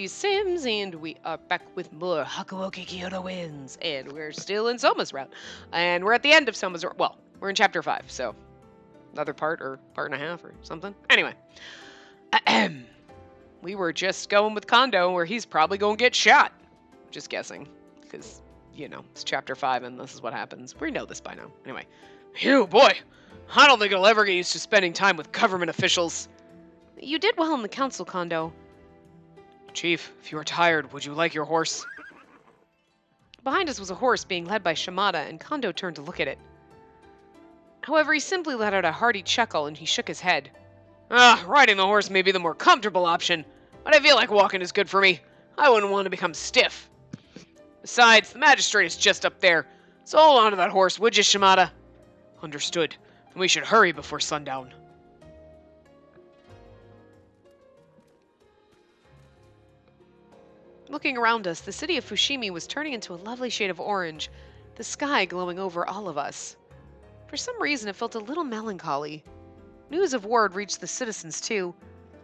Sims, and we are back with more Hakuoki Kyoto wins, and we're still in Soma's route, and we're at the end of Soma's route. Well, we're in chapter 5, so another part or part and a half or something. Anyway, we were just going with Kondo, where he's probably going to get shot. Just guessing, because, you know, it's chapter 5, and this is what happens. We know this by now. Anyway, phew, boy, I don't think I'll ever get used to spending time with government officials. You did well in the council, Kondo. Chief, if you are tired, would you like your horse? Behind us was a horse being led by Shimada, and Kondo turned to look at it. However, he simply let out a hearty chuckle, and he shook his head. Riding the horse may be the more comfortable option, but I feel like walking is good for me. I wouldn't want to become stiff. Besides, the magistrate is just up there, so hold on to that horse, would you, Shimada? Understood. We should hurry before sundown. Looking around us, the city of Fushimi was turning into a lovely shade of orange, the sky glowing over all of us. For some reason, it felt a little melancholy. News of war had reached the citizens, too.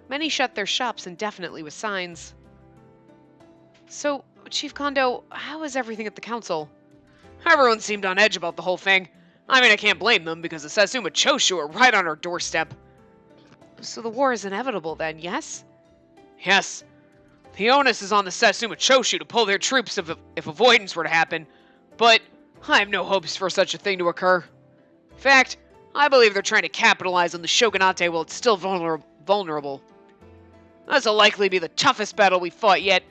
Many shut their shops indefinitely with signs. So, Chief Kondo, how is everything at the council? Everyone seemed on edge about the whole thing. I mean, I can't blame them, because the Satsuma Choshu are right on our doorstep. So the war is inevitable then, yes? Yes. The onus is on the Satsuma Choshu to pull their troops if avoidance were to happen, but I have no hopes for such a thing to occur. In fact, I believe they're trying to capitalize on the shogunate while it's still vulnerable. This'll likely be the toughest battle we've fought yet,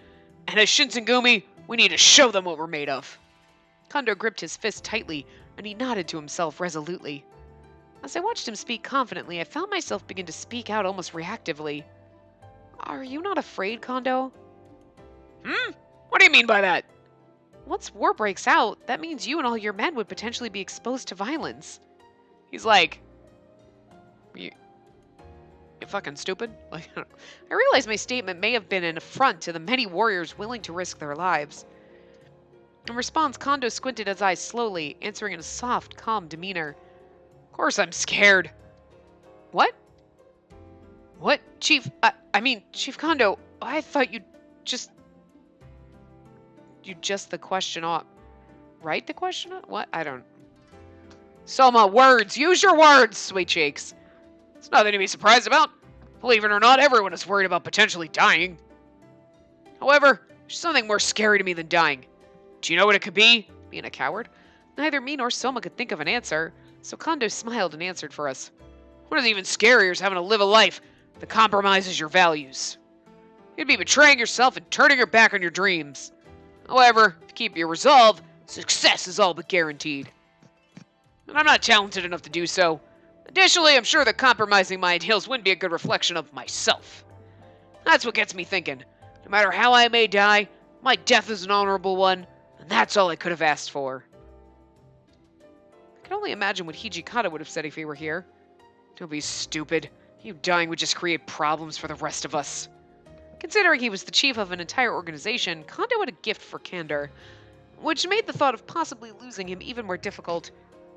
and as Shinsengumi, we need to show them what we're made of. Kondo gripped his fist tightly, and he nodded to himself resolutely. As I watched him speak confidently, I found myself begin to speak out almost reactively. Are you not afraid, Kondo? What do you mean by that? Once war breaks out, that means you and all your men would potentially be exposed to violence. He's like, you fucking stupid? Like, I realize my statement may have been an affront to the many warriors willing to risk their lives. In response, Kondo squinted his eyes slowly, answering in a soft, calm demeanor. Of course I'm scared. What? What? Chief, I mean, Chief Kondo, I thought you just the question off. Write the question off? What? I don't. Soma, words! Use your words, sweet cheeks! It's nothing to be surprised about. Believe it or not, everyone is worried about potentially dying. However, there's something more scary to me than dying. Do you know what it could be? Being a coward? Neither me nor Soma could think of an answer, so Kondo smiled and answered for us. What is even scarier is having to live a life that compromises your values. You'd be betraying yourself and turning your back on your dreams. However, to keep your resolve, success is all but guaranteed. And I'm not talented enough to do so. Additionally, I'm sure that compromising my ideals wouldn't be a good reflection of myself. That's what gets me thinking. No matter how I may die, my death is an honorable one, and that's all I could have asked for. I can only imagine what Hijikata would have said if he were here. Don't be stupid. You dying would just create problems for the rest of us. Considering he was the chief of an entire organization, Kondo had a gift for candor, which made the thought of possibly losing him even more difficult.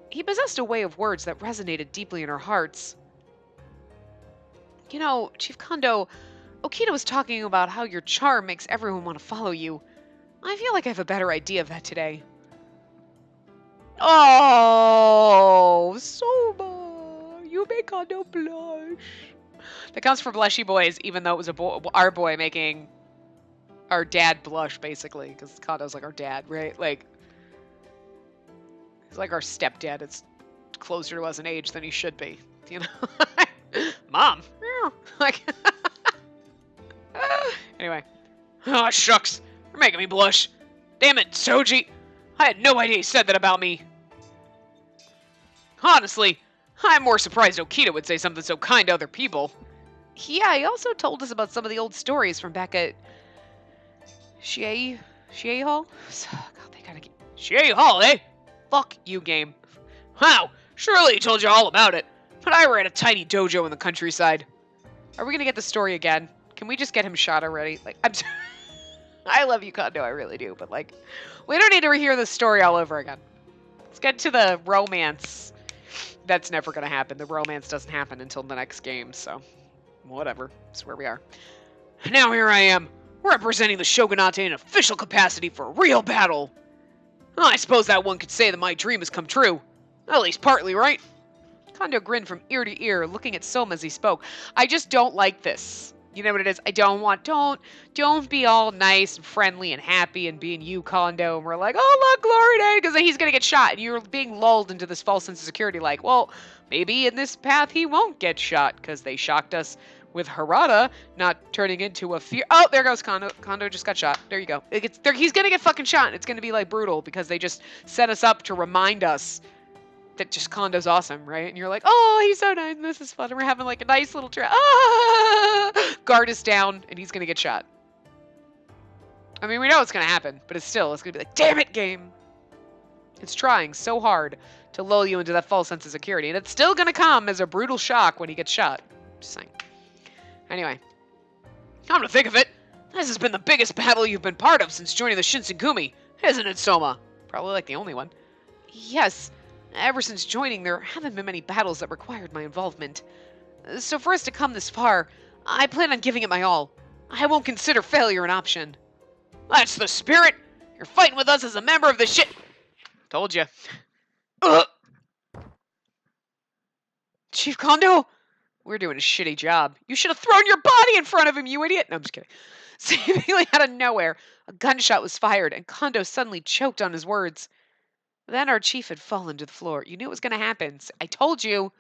He possessed a way of words that resonated deeply in our hearts. You know, Chief Kondo, Okita was talking about how your charm makes everyone want to follow you. I feel like I have a better idea of that today. Oh, Soma, you make Kondo blush. That counts for blushy boys, even though it was our boy making our dad blush, basically, because Kondo's like our dad, right? Like, he's like our stepdad. It's closer to us in age than he should be, you know? Mom, yeah. Like, anyway. Oh, shucks, you're making me blush. Damn it, Soji. I had no idea he said that about me. Honestly, I'm more surprised Okita would say something so kind to other people. Yeah, he also told us about some of the old stories from back at Shiei Hall? God, they gotta get... Shiei Hall, eh? Fuck you, game. Wow, surely he told you all about it. But I ran a tiny dojo in the countryside. Are we gonna get the story again? Can we just get him shot already? Like, I love you, Kondo, I really do, but like, we don't need to rehear this story all over again. Let's get to the romance. That's never gonna happen. The romance doesn't happen until the next game, so whatever. That's where we are. And now here I am, representing the shogunate in official capacity for a real battle. I suppose that one could say that my dream has come true. At least partly, right? Kondo grinned from ear to ear, looking at Soma as he spoke. I just don't like this. You know what it is? Don't be all nice and friendly and happy and being you, Kondo, and we're like, oh, look, glory day, because he's going to get shot, and you're being lulled into this false sense of security, like, well, maybe in this path he won't get shot, because they shocked us with Harada not turning into a fear. Oh, there goes Kondo. Kondo just got shot. There you go. He's going to get fucking shot, and it's going to be, like, brutal, because they just set us up to remind us that just Kondo's awesome, right? And you're like, oh, he's so nice, and this is fun, and we're having like a nice little trip. Ah! Guard is down, and he's gonna get shot. I mean, we know what's gonna happen, but it's gonna be like, damn it, game. It's trying so hard to lull you into that false sense of security, and it's still gonna come as a brutal shock when he gets shot. Just saying. Anyway, come to think of it, this has been the biggest battle you've been part of since joining the Shinsengumi, isn't it, Soma? Probably like the only one. Yes. Ever since joining, there haven't been many battles that required my involvement. So for us to come this far, I plan on giving it my all. I won't consider failure an option. That's the spirit! You're fighting with us as a member of the shit... Told you. Chief Kondo? We're doing a shitty job. You should have thrown your body in front of him, you idiot! No, I'm just kidding. Seemingly out of nowhere, a gunshot was fired, and Kondo suddenly choked on his words. Then our chief had fallen to the floor. You knew it was going to happen. I told you.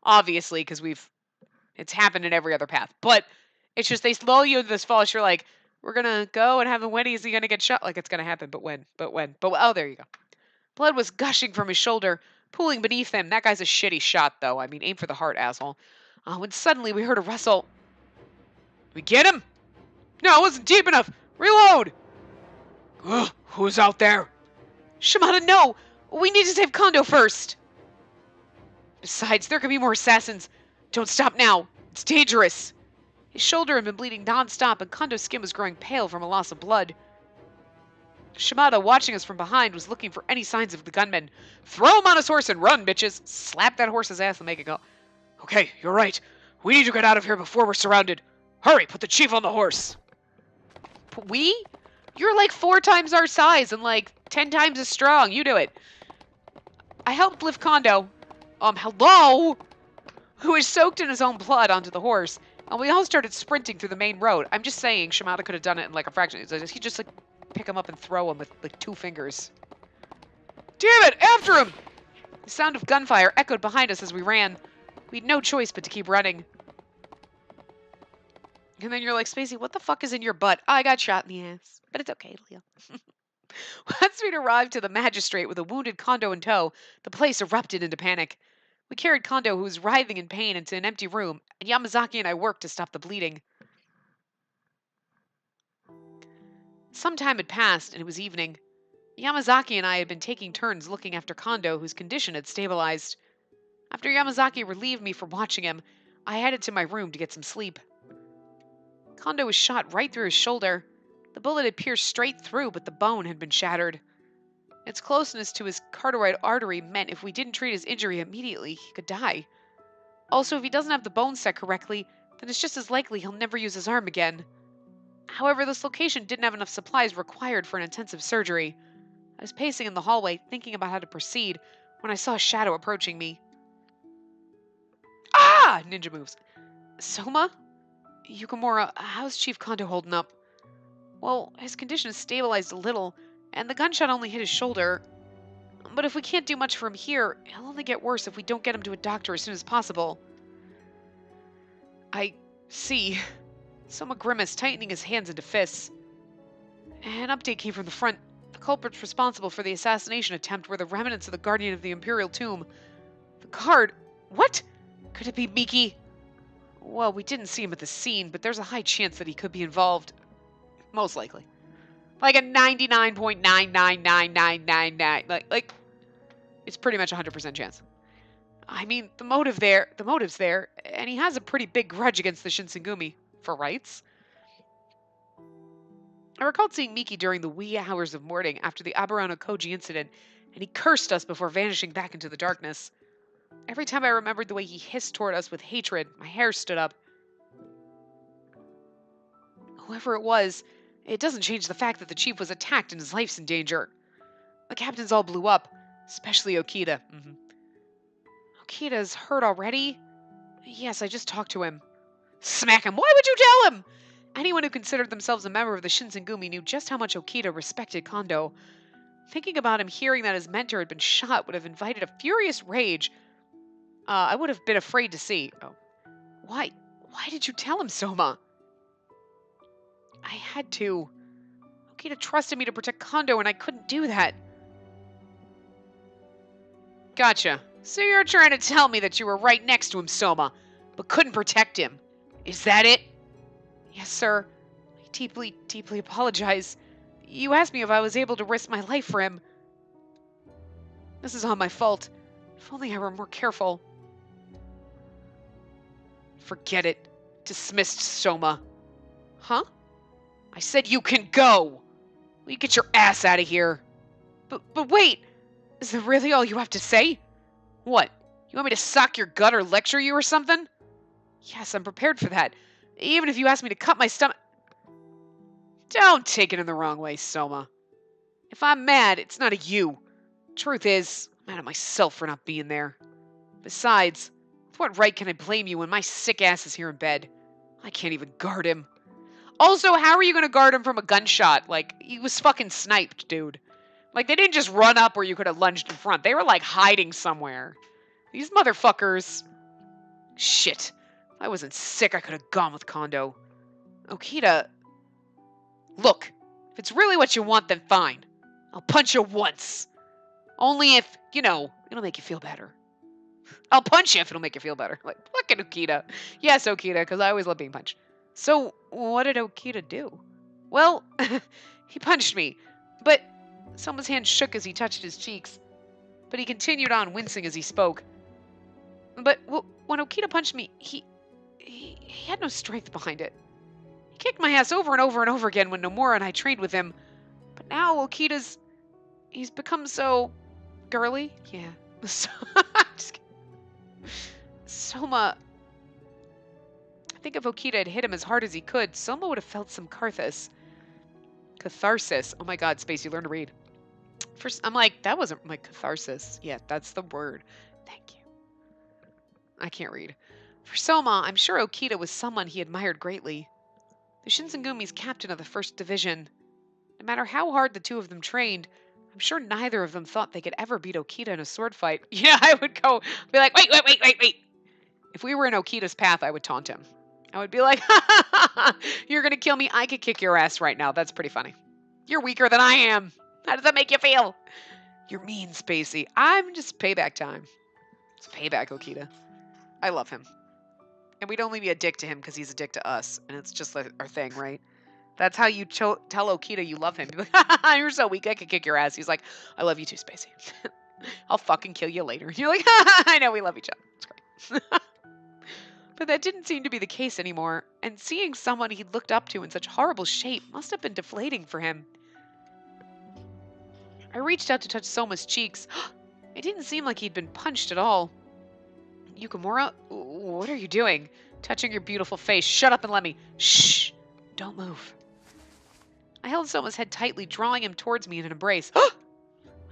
Obviously, because it's happened in every other path. But it's just they lull you into this fall. You're like, we're going to go and have a wedding. Is he going to get shot? Like, it's going to happen. But when? Oh, there you go. Blood was gushing from his shoulder, pooling beneath him. That guy's a shitty shot, though. I mean, aim for the heart, asshole. When suddenly we heard a rustle. We get him? No, it wasn't deep enough. Reload! Who's out there? Shimada, no! We need to save Kondo first! Besides, there could be more assassins. Don't stop now. It's dangerous. His shoulder had been bleeding non-stop, and Kondo's skin was growing pale from a loss of blood. Shimada, watching us from behind, was looking for any signs of the gunmen. Throw him on his horse and run, bitches! Slap that horse's ass and make it go. Okay, you're right. We need to get out of here before we're surrounded. Hurry, put the chief on the horse. We? You're like 4 times our size and like 10 times as strong. You do it. I helped lift Kondo. Hello? Who is soaked in his own blood onto the horse. And we all started sprinting through the main road. I'm just saying Shimada could have done it in like a fraction. He just like pick him up and throw him with like 2 fingers. Damn it! After him! The sound of gunfire echoed behind us as we ran. We had no choice but to keep running. And then you're like, Spacey, what the fuck is in your butt? I got shot in the ass. But it's okay, Leo. Once we'd arrived to the magistrate with a wounded Kondo in tow, the place erupted into panic. We carried Kondo, who was writhing in pain, into an empty room, and Yamazaki and I worked to stop the bleeding. Some time had passed, and it was evening. Yamazaki and I had been taking turns looking after Kondo, whose condition had stabilized. After Yamazaki relieved me from watching him, I headed to my room to get some sleep. Kondo was shot right through his shoulder. The bullet had pierced straight through, but the bone had been shattered. Its closeness to his carotid artery meant if we didn't treat his injury immediately, he could die. Also, if he doesn't have the bone set correctly, then it's just as likely he'll never use his arm again. However, this location didn't have enough supplies required for an intensive surgery. I was pacing in the hallway, thinking about how to proceed, when I saw a shadow approaching me. Ah! Ninja moves. Soma? Yukimura, how's Chief Kondo holding up? Well, his condition has stabilized a little, and the gunshot only hit his shoulder. But if we can't do much for him here, he'll only get worse if we don't get him to a doctor as soon as possible. I see. Soma grimaced, tightening his hands into fists. An update came from the front. The culprits responsible for the assassination attempt were the remnants of the Guardian of the Imperial Tomb. The guard? What? Could it be Miki? Well, we didn't see him at the scene, but there's a high chance that he could be involved. Most likely. Like a 99.99999. Like, it's pretty much a 100% chance. I mean, the motive's there, and he has a pretty big grudge against the Shinsengumi for rights. I recalled seeing Miki during the wee hours of morning after the Aberano Koji incident, and he cursed us before vanishing back into the darkness. Every time I remembered the way he hissed toward us with hatred, my hair stood up. Whoever it was, it doesn't change the fact that the chief was attacked and his life's in danger. The captains all blew up, especially Okita. Okita's hurt already? Yes, I just talked to him. Smack him! Why would you tell him? Anyone who considered themselves a member of the Shinsengumi knew just how much Okita respected Kondo. Thinking about him hearing that his mentor had been shot would have invited a furious rage. I would have been afraid to see. Oh. Why? Why did you tell him, Soma? I had to. Okita trusted me to protect Kondo, and I couldn't do that. Gotcha. So you're trying to tell me that you were right next to him, Soma, but couldn't protect him. Is that it? Yes, sir. I deeply, deeply apologize. You asked me if I was able to risk my life for him. This is all my fault. If only I were more careful. Forget it. Dismissed, Soma. Huh? I said you can go! Will you get your ass out of here? But wait! Is that really all you have to say? What? You want me to sock your gut or lecture you or something? Yes, I'm prepared for that. Even if you ask me to cut my stomach... Don't take it in the wrong way, Soma. If I'm mad, it's not at you. Truth is, I'm mad at myself for not being there. Besides, with what right can I blame you when my sick ass is here in bed? I can't even guard him. Also, how are you going to guard him from a gunshot? Like, he was fucking sniped, dude. Like, they didn't just run up where you could have lunged in front. They were, like, hiding somewhere. These motherfuckers. Shit. If I wasn't sick, I could have gone with Kondo. Okita. Look, if it's really what you want, then fine. I'll punch you once. Only if, it'll make you feel better. I'll punch you if it'll make you feel better. Like, fucking Okita. Yes, Okita, because I always love being punched. So, what did Okita do? Well, he punched me, but Soma's hand shook as he touched his cheeks. But he continued on, wincing as he spoke. But when Okita punched me, he had no strength behind it. He kicked my ass over and over and over again when Nomura and I trained with him. But now he's become so girly. Yeah. Just kidding. Soma... I think if Okita had hit him as hard as he could, Soma would have felt some catharsis. Oh my god, Spacey, learn to read. First, I'm like, that wasn't my catharsis. Yeah, that's the word. Thank you. I can't read. For Soma, I'm sure Okita was someone he admired greatly. The Shinsengumi's captain of the 1st Division. No matter how hard the two of them trained, I'm sure neither of them thought they could ever beat Okita in a sword fight. Yeah, I would be like, wait. If we were in Okita's path, I would taunt him. I would be like, you're going to kill me. I could kick your ass right now. That's pretty funny. You're weaker than I am. How does that make you feel? You're mean, Spacey. I'm just payback time. It's payback, Okita. I love him. And we'd only be a dick to him because he's a dick to us. And it's just like our thing, right? That's how you tell Okita you love him. You're like, you're so weak, I could kick your ass. He's like, I love you too, Spacey. I'll fucking kill you later. You're like, I know we love each other. It's great. But that didn't seem to be the case anymore, and seeing someone he'd looked up to in such horrible shape must have been deflating for him. I reached out to touch Soma's cheeks. It didn't seem like he'd been punched at all. Yukimura, what are you doing? Touching your beautiful face. Shut up and let me. Shh! Don't move. I held Soma's head tightly, drawing him towards me in an embrace. I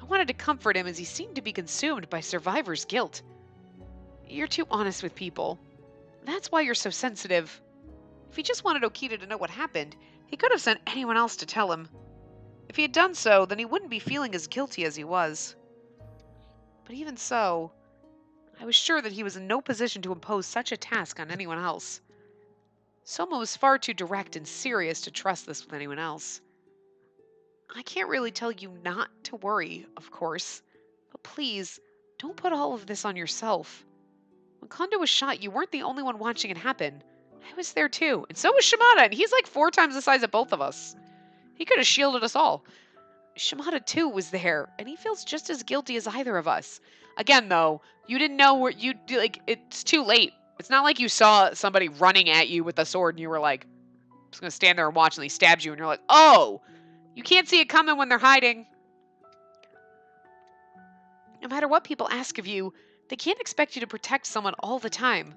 wanted to comfort him as he seemed to be consumed by survivor's guilt. You're too honest with people. That's why you're so sensitive. If he just wanted Okita to know what happened, he could have sent anyone else to tell him. If he had done so, then he wouldn't be feeling as guilty as he was. But even so, I was sure that he was in no position to impose such a task on anyone else. Soma was far too direct and serious to trust this with anyone else. I can't really tell you not to worry, of course, but please, don't put all of this on yourself. When Kondo was shot, you weren't the only one watching it happen. I was there too, and so was Shimada, and he's like 4 times the size of both of us. He could have shielded us all. Shimada too was there, and he feels just as guilty as either of us. Again, though, you didn't know where it's too late. It's not like you saw somebody running at you with a sword and you were like, I'm just gonna stand there and watch, and they stabbed you, and you're like, oh! You can't see it coming when they're hiding. No matter what people ask of you, they can't expect you to protect someone all the time.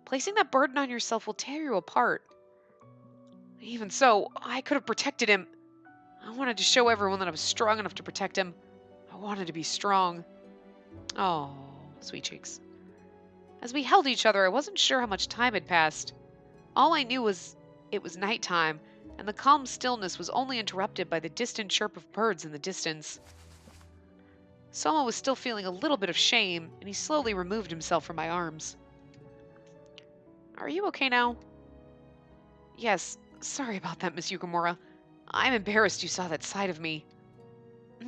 Placing that burden on yourself will tear you apart. Even so, I could have protected him. I wanted to show everyone that I was strong enough to protect him. I wanted to be strong. Oh, sweet cheeks. As we held each other, I wasn't sure how much time had passed. All I knew was it was nighttime, and the calm stillness was only interrupted by the distant chirp of birds in the distance. Soma was still feeling a little bit of shame, and he slowly removed himself from my arms. Are you okay now? Yes, sorry about that, Miss Yukimura. I'm embarrassed you saw that side of me.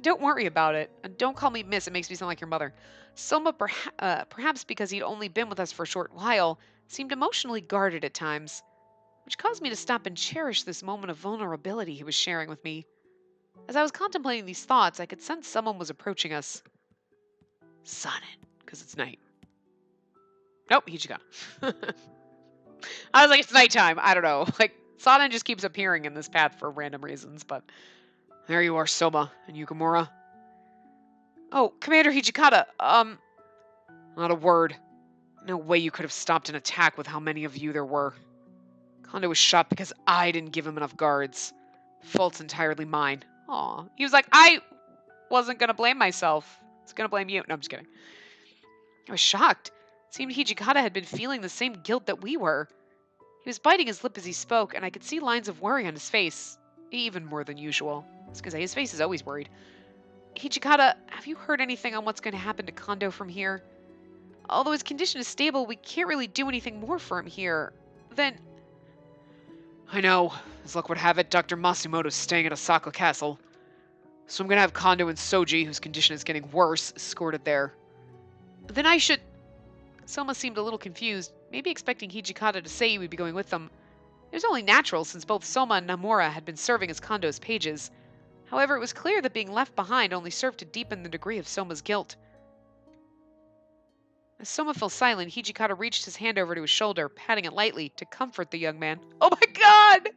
Don't worry about it. And don't call me Miss, it makes me sound like your mother. Soma, perhaps because he'd only been with us for a short while, seemed emotionally guarded at times, which caused me to stop and cherish this moment of vulnerability he was sharing with me. As I was contemplating these thoughts, I could sense someone was approaching us. Sonnen, because it's night. Nope, Hichika. I was like, it's nighttime. I don't know. Like, Sonnen just keeps appearing in this path for random reasons, but there you are, Soma and Yukimura. Oh, Commander Hijikata, not a word. No way you could have stopped an attack with how many of you there were. Kondo was shot because I didn't give him enough guards. The fault's entirely mine. Aw. He was like, I wasn't gonna blame myself. I was gonna blame you. No, I'm just kidding. I was shocked. It seemed Hijikata had been feeling the same guilt that we were. He was biting his lip as he spoke, and I could see lines of worry on his face. Even more than usual. I was gonna say, his face is always worried. Hijikata, have you heard anything on what's going to happen to Kondo from here? Although his condition is stable, we can't really do anything more for him here. Then... I know. As luck would have it, Dr. Masumoto's staying at Osaka Castle. So I'm going to have Kondo and Soji, whose condition is getting worse, escorted there. Then I should... Soma seemed a little confused, maybe expecting Hijikata to say he would be going with them. It was only natural, since both Soma and Namura had been serving as Kondo's pages. However, it was clear that being left behind only served to deepen the degree of Soma's guilt. As Soma fell silent, Hijikata reached his hand over to his shoulder, patting it lightly to comfort the young man. Oh my god!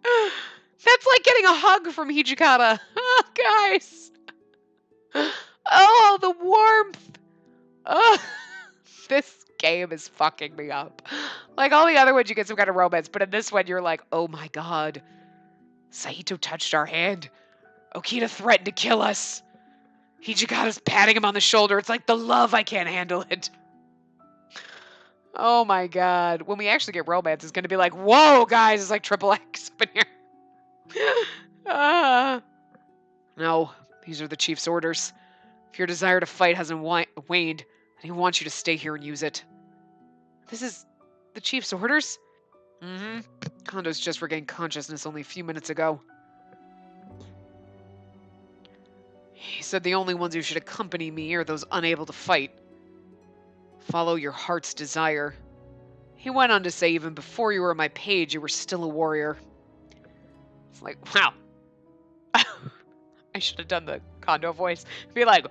That's like getting a hug from Hijikata! Oh, guys! Oh, the warmth! Oh, this game is fucking me up. Like all the other ones, you get some kind of romance, but in this one, you're like, oh my god. Saito touched our hand. Okita threatened to kill us. Hijikata's patting him on the shoulder. It's like the love, I can't handle it. Oh my god. When we actually get romance, it's going to be like, whoa, guys, it's like triple X up in here. No, these are the chief's orders. If your desire to fight hasn't waned, then he wants you to stay here and use it. This is the chief's orders? Mm-hmm. Kondo's just regained consciousness only a few minutes ago. He said the only ones who should accompany me are those unable to fight. Follow your heart's desire. He went on to say even before you were my page, you were still a warrior. It's like, wow. I should have done the Kondo voice. Be like,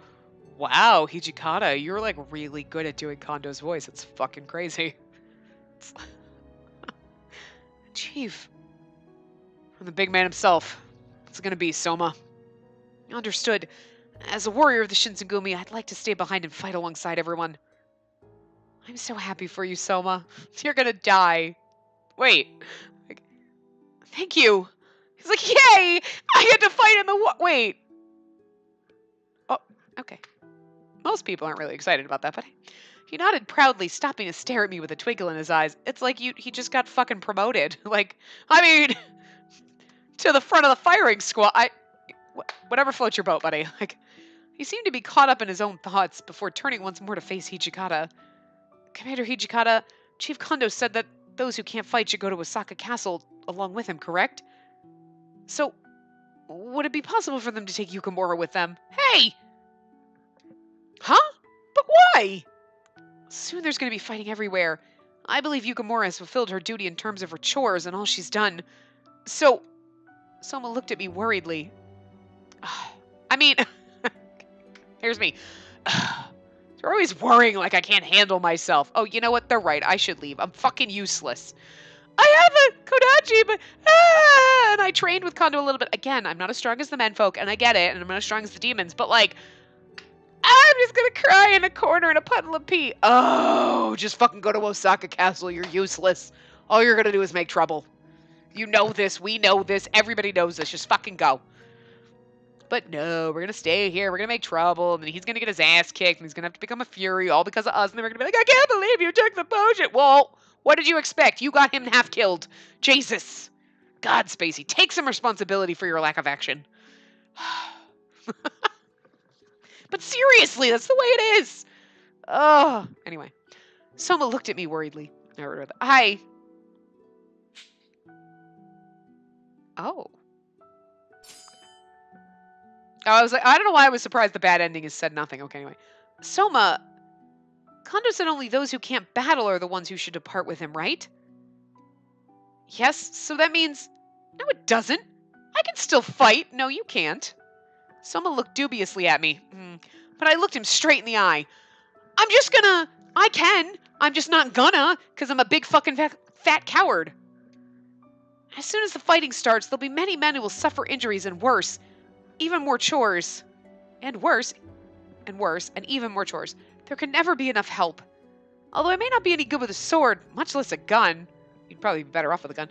wow, Hijikata, you're like really good at doing Kondo's voice. It's fucking crazy. It's... Chief. From the big man himself. What's it gonna be, Soma? Understood. As a warrior of the Shinsengumi, I'd like to stay behind and fight alongside everyone. I'm so happy for you, Soma. You're gonna die. Wait. Like, thank you. He's like, yay! I had to fight in the war. Wait. Oh, okay. Most people aren't really excited about that, but he nodded proudly, stopping to stare at me with a twinkle in his eyes. It's like he just got fucking promoted. Like, I mean, to the front of the firing squad. Whatever floats your boat, buddy. Like, he seemed to be caught up in his own thoughts before turning once more to face Hijikata. Commander Hijikata, Chief Kondo said that those who can't fight should go to Osaka Castle along with him, correct? So, would it be possible for them to take Yukimura with them? Hey! Huh? But why? Soon there's going to be fighting everywhere. I believe Yukimura has fulfilled her duty in terms of her chores and all she's done. So, Soma looked at me worriedly. I mean, here's me. They're always worrying like I can't handle myself. Oh, you know what? They're right. I should leave. I'm fucking useless. I have a Kodachi, but... and I trained with Kondo a little bit. Again, I'm not as strong as the menfolk, and I get it, and I'm not as strong as the demons, but like... I'm just gonna cry in a corner in a puddle of pee. Oh, just fucking go to Osaka Castle. You're useless. All you're gonna do is make trouble. You know this. We know this. Everybody knows this. Just fucking go. But no, we're going to stay here. We're going to make trouble. And then he's going to get his ass kicked. And he's going to have to become a fury all because of us. And then we're going to be like, I can't believe you took the potion. Well, what did you expect? You got him half killed. Jesus. God, Spacey, take some responsibility for your lack of action. But seriously, that's the way it is. Oh, anyway. Soma looked at me worriedly. Hi. Oh. I was like, I don't know why I was surprised the bad ending is said nothing. Okay, anyway. Soma, Kondo said only those who can't battle are the ones who should depart with him, right? Yes, so that means... No, it doesn't. I can still fight. No, you can't. Soma looked dubiously at me. But I looked him straight in the eye. I'm just gonna... I can. I'm just not gonna, because I'm a big fucking fat coward. As soon as the fighting starts, there'll be many men who will suffer injuries and worse. Even more chores. And worse. And worse. And even more chores. There can never be enough help. Although I may not be any good with a sword, much less a gun. You'd probably be better off with a gun.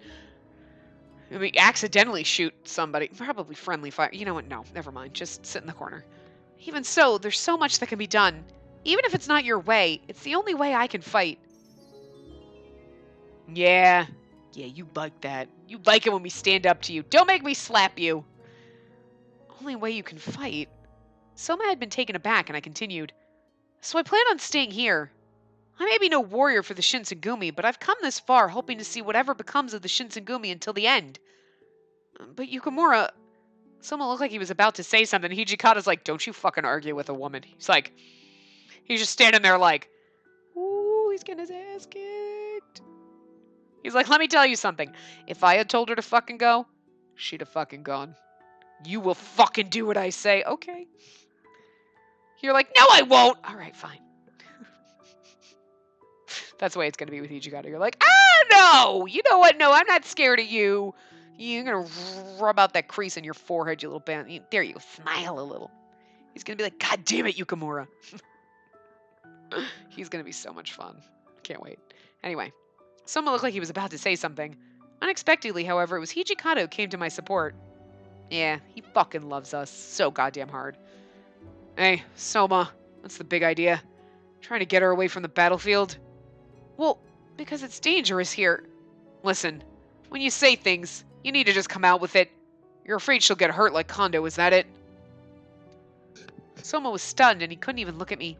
I mean, accidentally shoot somebody. Probably friendly fire. You know what? No, never mind. Just sit in the corner. Even so, there's so much that can be done. Even if it's not your way, it's the only way I can fight. Yeah. Yeah, you like that. You like it when we stand up to you. Don't make me slap you. Only way you can fight. Soma had been taken aback, and I continued. So I plan on staying here. I may be no warrior for the Shinsengumi, but I've come this far hoping to see whatever becomes of the Shinsengumi until the end. But Yukimura... Soma looked like he was about to say something. Hijikata's like, don't you fucking argue with a woman. He's like... He's just standing there like... Ooh, he's getting his ass kicked. He's like, let me tell you something. If I had told her to fucking go, she'd have fucking gone. You will fucking do what I say. Okay. You're like, no, I won't. All right, fine. That's the way it's going to be with Hijikata. You're like, no. You know what? No, I'm not scared of you. You're going to rub out that crease in your forehead, you little band. There you go. Smile a little. He's going to be like, God damn it, Yukimura. He's going to be so much fun. Can't wait. Anyway, Soma looked like he was about to say something. Unexpectedly, however, it was Hijikata who came to my support. Yeah, he fucking loves us so goddamn hard. Hey, Soma, what's the big idea? Trying to get her away from the battlefield? Well, because it's dangerous here. Listen, when you say things, you need to just come out with it. You're afraid she'll get hurt like Kondo, is that it? Soma was stunned and he couldn't even look at me.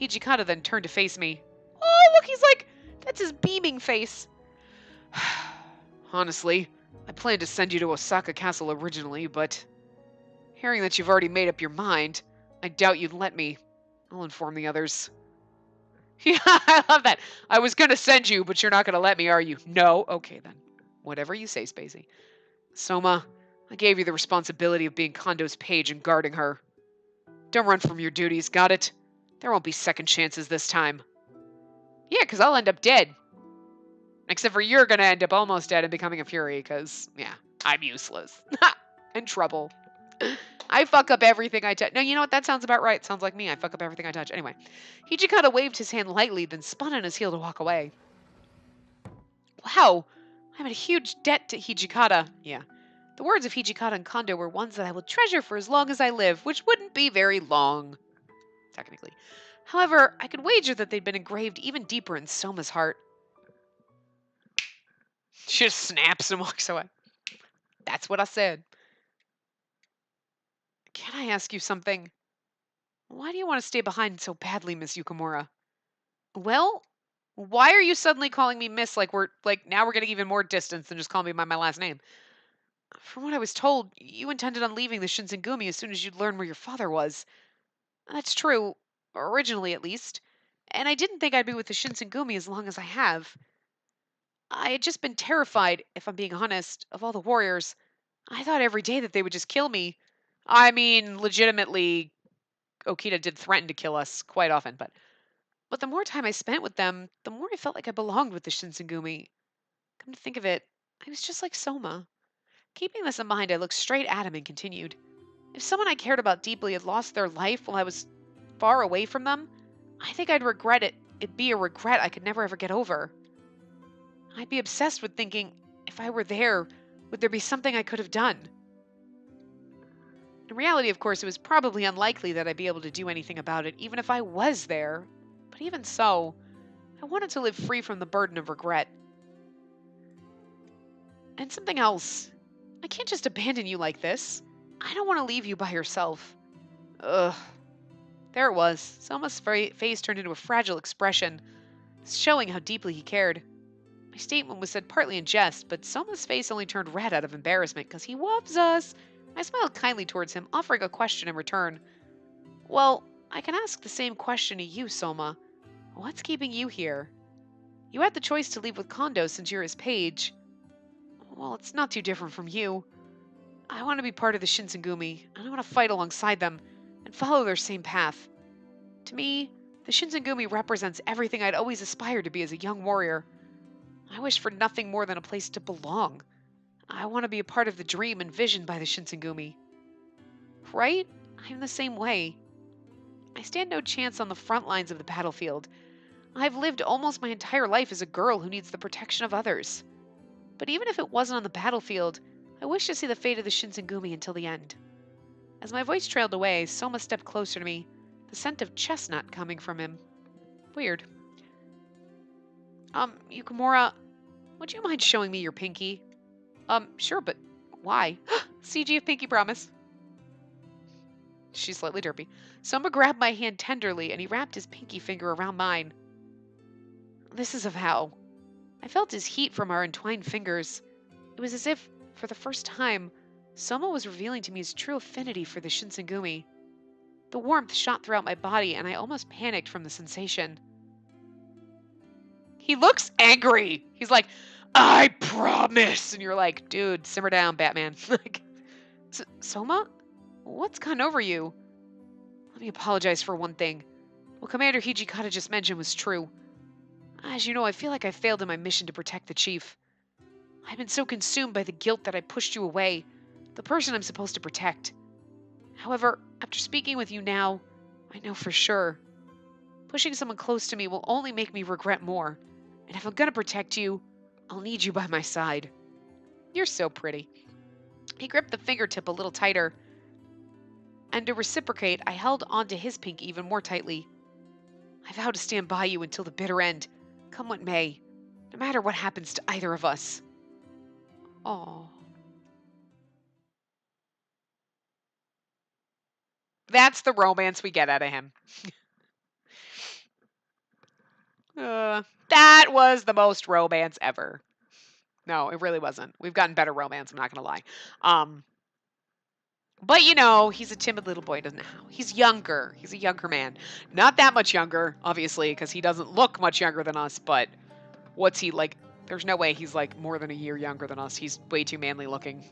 Hijikata then turned to face me. Oh, look, he's like, that's his beaming face. Honestly, I planned to send you to Osaka Castle originally, but hearing that you've already made up your mind, I doubt you'd let me. I'll inform the others. Yeah, I love that. I was going to send you, but you're not going to let me, are you? No? Okay, then. Whatever you say, Spacey. Soma, I gave you the responsibility of being Kondo's page and guarding her. Don't run from your duties, got it? There won't be second chances this time. Yeah, because I'll end up dead. Except for you're going to end up almost dead and becoming a fury, because, yeah, I'm useless. In trouble. I fuck up everything I touch. No, you know what? That sounds about right. Sounds like me. I fuck up everything I touch. Anyway, Hijikata waved his hand lightly, then spun on his heel to walk away. Wow, I'm in a huge debt to Hijikata. Yeah. The words of Hijikata and Kondo were ones that I will treasure for as long as I live, which wouldn't be very long, technically. However, I could wager that they'd been engraved even deeper in Soma's heart. She just snaps and walks away. That's what I said. Can I ask you something? Why do you want to stay behind so badly, Miss Yukimura? Well, why are you suddenly calling me Miss now we're getting even more distance than just calling me by my last name? From what I was told, you intended on leaving the Shinsengumi as soon as you'd learn where your father was. That's true, originally at least. And I didn't think I'd be with the Shinsengumi as long as I have. I had just been terrified, if I'm being honest, of all the warriors. I thought every day that they would just kill me. I mean, legitimately, Okita did threaten to kill us quite often, but the more time I spent with them, the more I felt like I belonged with the Shinsengumi. Come to think of it, I was just like Soma. Keeping this in mind, I looked straight at him and continued. If someone I cared about deeply had lost their life while I was far away from them, I think I'd regret it. It'd be a regret I could never ever get over. I'd be obsessed with thinking, if I were there, Would there be something I could have done? In reality, of course, it was probably unlikely that I'd be able to do anything about it, even if I was there. But even so, I wanted to live free from the burden of regret. And something else. I can't just abandon you like this. I don't want to leave you by yourself. Ugh. There it was. Soma's face turned into a fragile expression, showing how deeply he cared. My statement was said partly in jest, but Soma's face only turned red out of embarrassment because he loves us. I smiled kindly towards him, offering a question in return. Well, I can ask the same question to you, Soma. What's keeping you here? You had the choice to leave with Kondo since you're his page. Well, it's not too different from you. I want to be part of the Shinsengumi, and I want to fight alongside them and follow their same path. To me, the Shinsengumi represents everything I'd always aspired to be as a young warrior. I wish for nothing more than a place to belong. I want to be a part of the dream envisioned by the Shinsengumi. Right? I'm the same way. I stand no chance on the front lines of the battlefield. I've lived almost my entire life as a girl who needs the protection of others. But even if it wasn't on the battlefield, I wish to see the fate of the Shinsengumi until the end. As my voice trailed away, Soma stepped closer to me, the scent of chestnut coming from him. Weird. Yukimura, would you mind showing me your pinky? Sure, but why? CG of pinky promise. She's slightly derpy. Soma grabbed my hand tenderly, and he wrapped his pinky finger around mine. This is a vow. I felt his heat from our entwined fingers. It was as if, for the first time, Soma was revealing to me his true affinity for the Shinsengumi. The warmth shot throughout my body, and I almost panicked from the sensation. He looks angry. He's like, I promise. And you're like, dude, simmer down, Batman. Like, Soma? What's gone over you? Let me apologize for one thing. What Commander Hijikata just mentioned was true. As you know, I feel like I failed in my mission to protect the chief. I've been so consumed by the guilt that I pushed you away, the person I'm supposed to protect. However, after speaking with you now, I know for sure. Pushing someone close to me will only make me regret more. And if I'm gonna protect you, I'll need you by my side. You're so pretty. He gripped the fingertip a little tighter. And to reciprocate, I held onto his pink even more tightly. I vow to stand by you until the bitter end, come what may, no matter what happens to either of us. Oh. That's the romance we get out of him. That was the most romance ever. No, it really wasn't. We've gotten better romance, I'm not going to lie. But you know, he's a timid little boy, doesn't know. He's younger. He's a younger man. Not that much younger, obviously, because he doesn't look much younger than us, but what's he like? There's no way he's like more than a year younger than us. He's way too manly looking.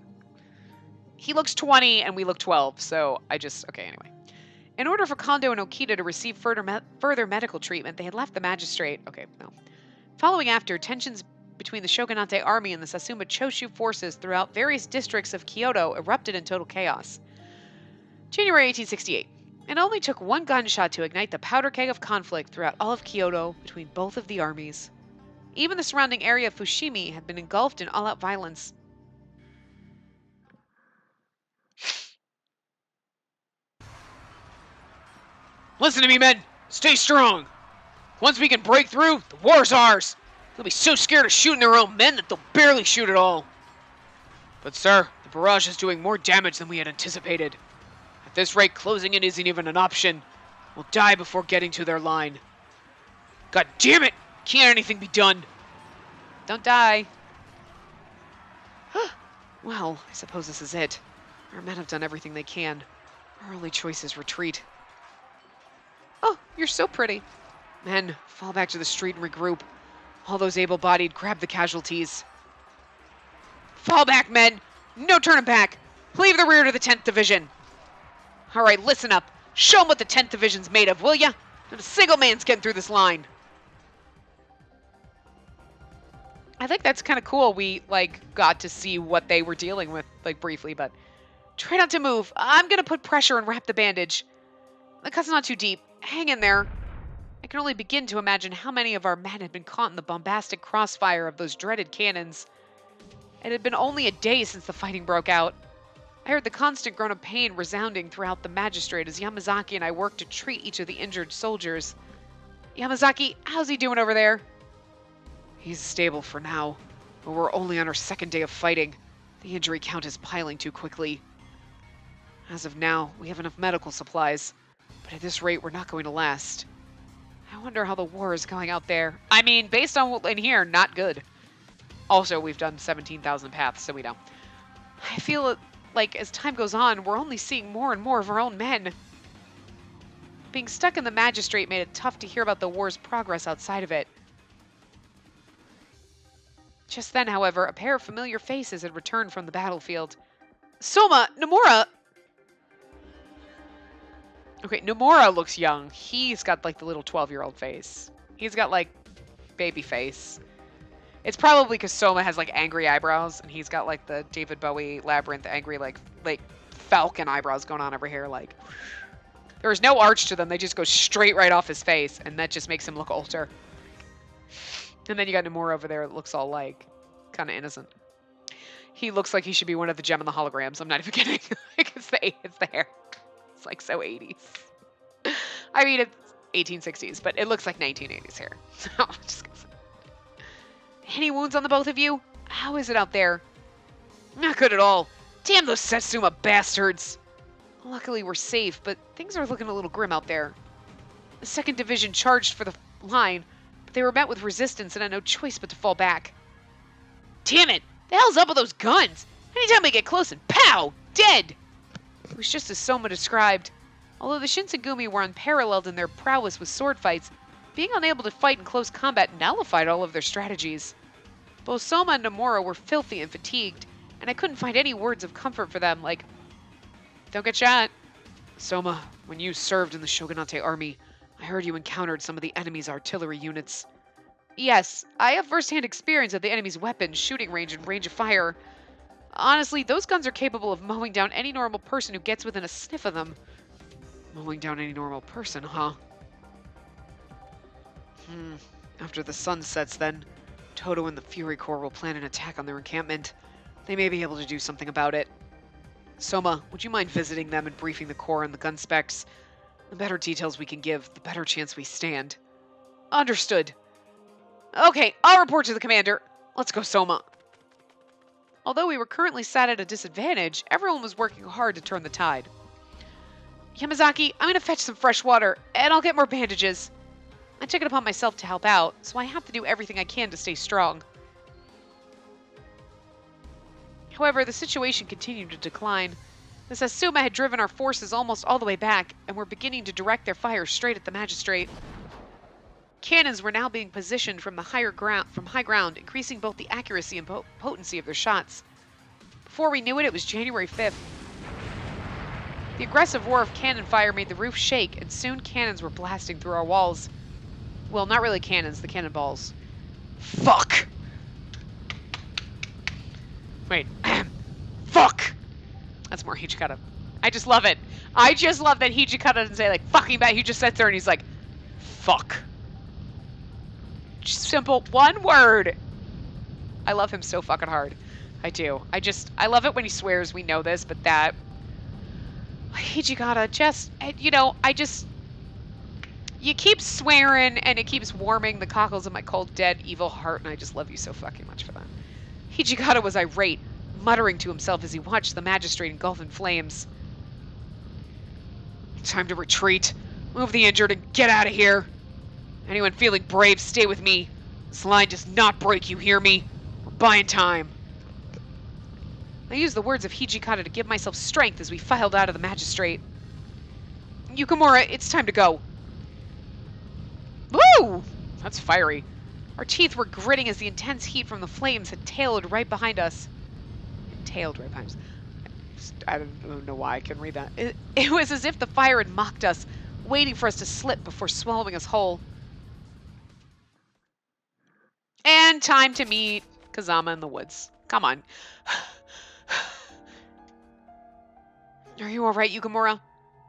He looks 20 and we look 12, so okay, anyway. In order for Kondo and Okita to receive further medical treatment, they had left the magistrate. Okay, no. Following after, tensions between the Shogunate army and the Satsuma Choshu forces throughout various districts of Kyoto erupted in total chaos. January 1868. It only took one gunshot to ignite the powder keg of conflict throughout all of Kyoto between both of the armies. Even the surrounding area of Fushimi had been engulfed in all-out violence. Listen to me, men! Stay strong! Once we can break through, the war's ours! They'll be so scared of shooting their own men that they'll barely shoot at all. But sir, the barrage is doing more damage than we had anticipated. At this rate, closing in isn't even an option. We'll die before getting to their line. God damn it! Can't anything be done? Don't die. Well, I suppose this is it. Our men have done everything they can. Our only choice is retreat. Oh, you're so pretty. Men, fall back to the street and regroup. All those able-bodied, grab the casualties. Fall back, men! No turning back! Leave the rear to the 10th Division! Alright, listen up. Show them what the 10th Division's made of, will ya? Not a single man's getting through this line. I think that's kind of cool. We, got to see what they were dealing with, briefly, but... Try not to move. I'm gonna put pressure and wrap the bandage. The cut's not too deep. Hang in there. I can only begin to imagine how many of our men had been caught in the bombastic crossfire of those dreaded cannons. It had been only a day since the fighting broke out. I heard the constant groan of pain resounding throughout the magistrate as Yamazaki and I worked to treat each of the injured soldiers. Yamazaki, how's he doing over there? He's stable for now, but we're only on our second day of fighting. The injury count is piling too quickly. As of now, we have enough medical supplies, but at this rate, we're not going to last. I wonder how the war is going out there. I mean, based on what's in here, not good. Also, we've done 17,000 paths, so we know. I feel like as time goes on, we're only seeing more and more of our own men. Being stuck in the magistrate made it tough to hear about the war's progress outside of it. Just then, however, a pair of familiar faces had returned from the battlefield. Soma! Nomura! Okay, Nomura looks young. He's got, like, the little 12-year-old face. He's got, like, baby face. It's probably because Soma has, like, angry eyebrows, and he's got, like, the David Bowie Labyrinth angry, like falcon eyebrows going on over here. Like, there's no arch to them. They just go straight right off his face, and that just makes him look older. And then you got Nomura over there that looks all, like, kind of innocent. He looks like he should be one of the Gem and the Holograms. I'm not even kidding. Like, it's the hair. It's, like, so 80s. I mean, it's 1860s, but it looks like 1980s hair. So, I'm just gonna say. Any wounds on the both of you? How is it out there? Not good at all. Damn those Setsuma bastards. Luckily, we're safe, but things are looking a little grim out there. The 2nd Division charged for the line, but they were met with resistance and had no choice but to fall back. Damn it! The hell's up with those guns? Anytime I get close and pow! Dead! It was just as Soma described. Although the Shinsengumi were unparalleled in their prowess with sword fights, being unable to fight in close combat nullified all of their strategies. Both Soma and Nomura were filthy and fatigued, and I couldn't find any words of comfort for them, like, don't get shot. Soma, when you served in the Shogunate army, I heard you encountered some of the enemy's artillery units. Yes, I have first-hand experience of the enemy's weapons, shooting range, and range of fire. Honestly, those guns are capable of mowing down any normal person who gets within a sniff of them. Mowing down any normal person, huh? After the sun sets, then, Toto and the Fury Corps will plan an attack on their encampment. They may be able to do something about it. Soma, would you mind visiting them and briefing the Corps on the gun specs? The better details we can give, the better chance we stand. Understood. Okay, I'll report to the commander. Let's go, Soma. Although we were currently sat at a disadvantage, everyone was working hard to turn the tide. Yamazaki, I'm going to fetch some fresh water, and I'll get more bandages. I took it upon myself to help out, so I have to do everything I can to stay strong. However, the situation continued to decline. The Satsuma had driven our forces almost all the way back, and were beginning to direct their fire straight at the magistrate. Cannons were now being positioned from high ground, increasing both the accuracy and potency of their shots. Before we knew it, it was January 5th. The aggressive roar of cannon fire made the roof shake, and soon cannons were blasting through our walls. Well, not really cannons, the cannonballs. Fuck! Wait. Fuck! That's more Hijikata. I just love it. I just love that Hijikata doesn't say, like, fucking bad. He just sits there and he's like, fuck. Just simple, one word. I love him so fucking hard. I do. I love it when he swears. We know this, but that... Hijikata, you keep swearing, and it keeps warming the cockles of my cold, dead, evil heart, and I just love you so fucking much for that. Hijikata was irate, muttering to himself as he watched the magistrate engulf in flames. Time to retreat. Move the injured and get out of here. Anyone feeling brave, stay with me. This line does not break, you hear me? We're buying time. I used the words of Hijikata to give myself strength as we filed out of the magistrate. Yukimura, it's time to go. Woo! That's fiery. Our teeth were gritting as the intense heat from the flames had tailed right behind us. I don't know why I couldn't read that. It was as if the fire had mocked us, waiting for us to slip before swallowing us whole. And time to meet Kazama in the woods. Come on. Are you alright, Yukimura?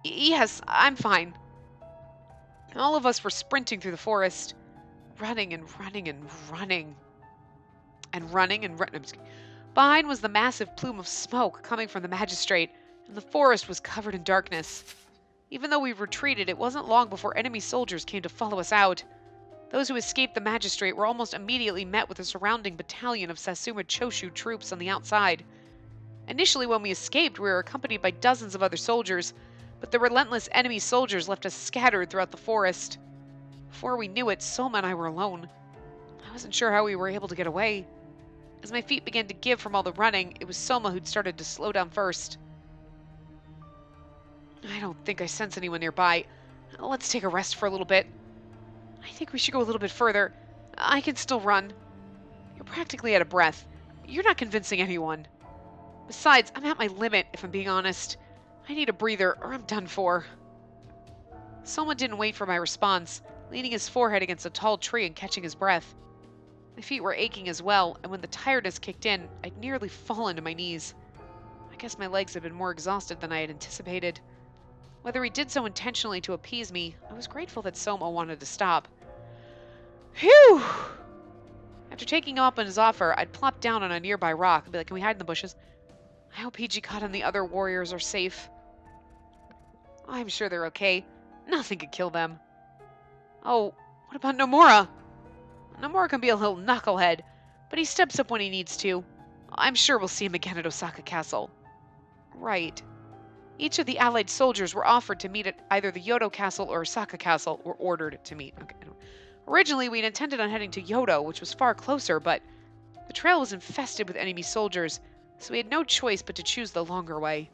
Yes, I'm fine. All of us were sprinting through the forest, running and running and running. And running and running. Behind was the massive plume of smoke coming from the magistrate, and the forest was covered in darkness. Even though we retreated, it wasn't long before enemy soldiers came to follow us out. Those who escaped the magistrate were almost immediately met with a surrounding battalion of Satsuma Choshu troops on the outside. Initially, when we escaped, we were accompanied by dozens of other soldiers, but the relentless enemy soldiers left us scattered throughout the forest. Before we knew it, Soma and I were alone. I wasn't sure how we were able to get away. As my feet began to give from all the running, it was Soma who'd started to slow down first. I don't think I sense anyone nearby. Let's take a rest for a little bit. I think we should go a little bit further. I can still run. You're practically out of breath. You're not convincing anyone. Besides, I'm at my limit, if I'm being honest. I need a breather, or I'm done for. Soma didn't wait for my response, leaning his forehead against a tall tree and catching his breath. My feet were aching as well, and when the tiredness kicked in, I'd nearly fallen to my knees. I guess my legs had been more exhausted than I had anticipated. Whether he did so intentionally to appease me, I was grateful that Soma wanted to stop. Phew! After taking him up on his offer, I'd plop down on a nearby rock and be like, can we hide in the bushes? I hope Hijikata and the other warriors are safe. I'm sure they're okay. Nothing could kill them. Oh, what about Nomura? Nomura can be a little knucklehead, but he steps up when he needs to. I'm sure we'll see him again at Osaka Castle. Right. Each of the allied soldiers were offered to meet at either the Kyoto Castle or Osaka Castle, or ordered to meet. Okay. Originally, we'd intended on heading to Kyoto, which was far closer, but the trail was infested with enemy soldiers, so we had no choice but to choose the longer way.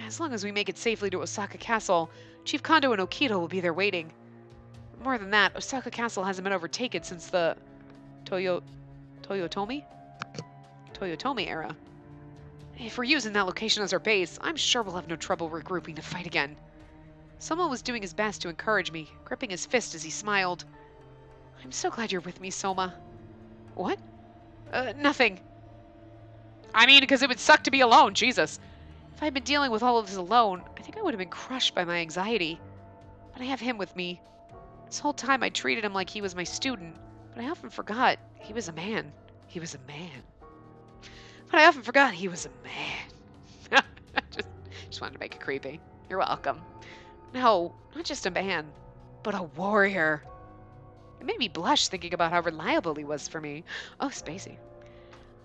As long as we make it safely to Osaka Castle, Chief Kondo and Okito will be there waiting. More than that, Osaka Castle hasn't been overtaken since the Toyotomi era. If we're using that location as our base, I'm sure we'll have no trouble regrouping to fight again. Someone was doing his best to encourage me, gripping his fist as he smiled. I'm so glad you're with me, Soma. What? Nothing. I mean, because it would suck to be alone, Jesus. If I'd been dealing with all of this alone, I think I would have been crushed by my anxiety. But I have him with me. This whole time I treated him like he was my student, but I often forgot he was a man. He was a man. But I often forgot he was a man. just wanted to make it creepy. You're welcome. No, not just a man, but a warrior. It made me blush thinking about how reliable he was for me. Oh, Spacey.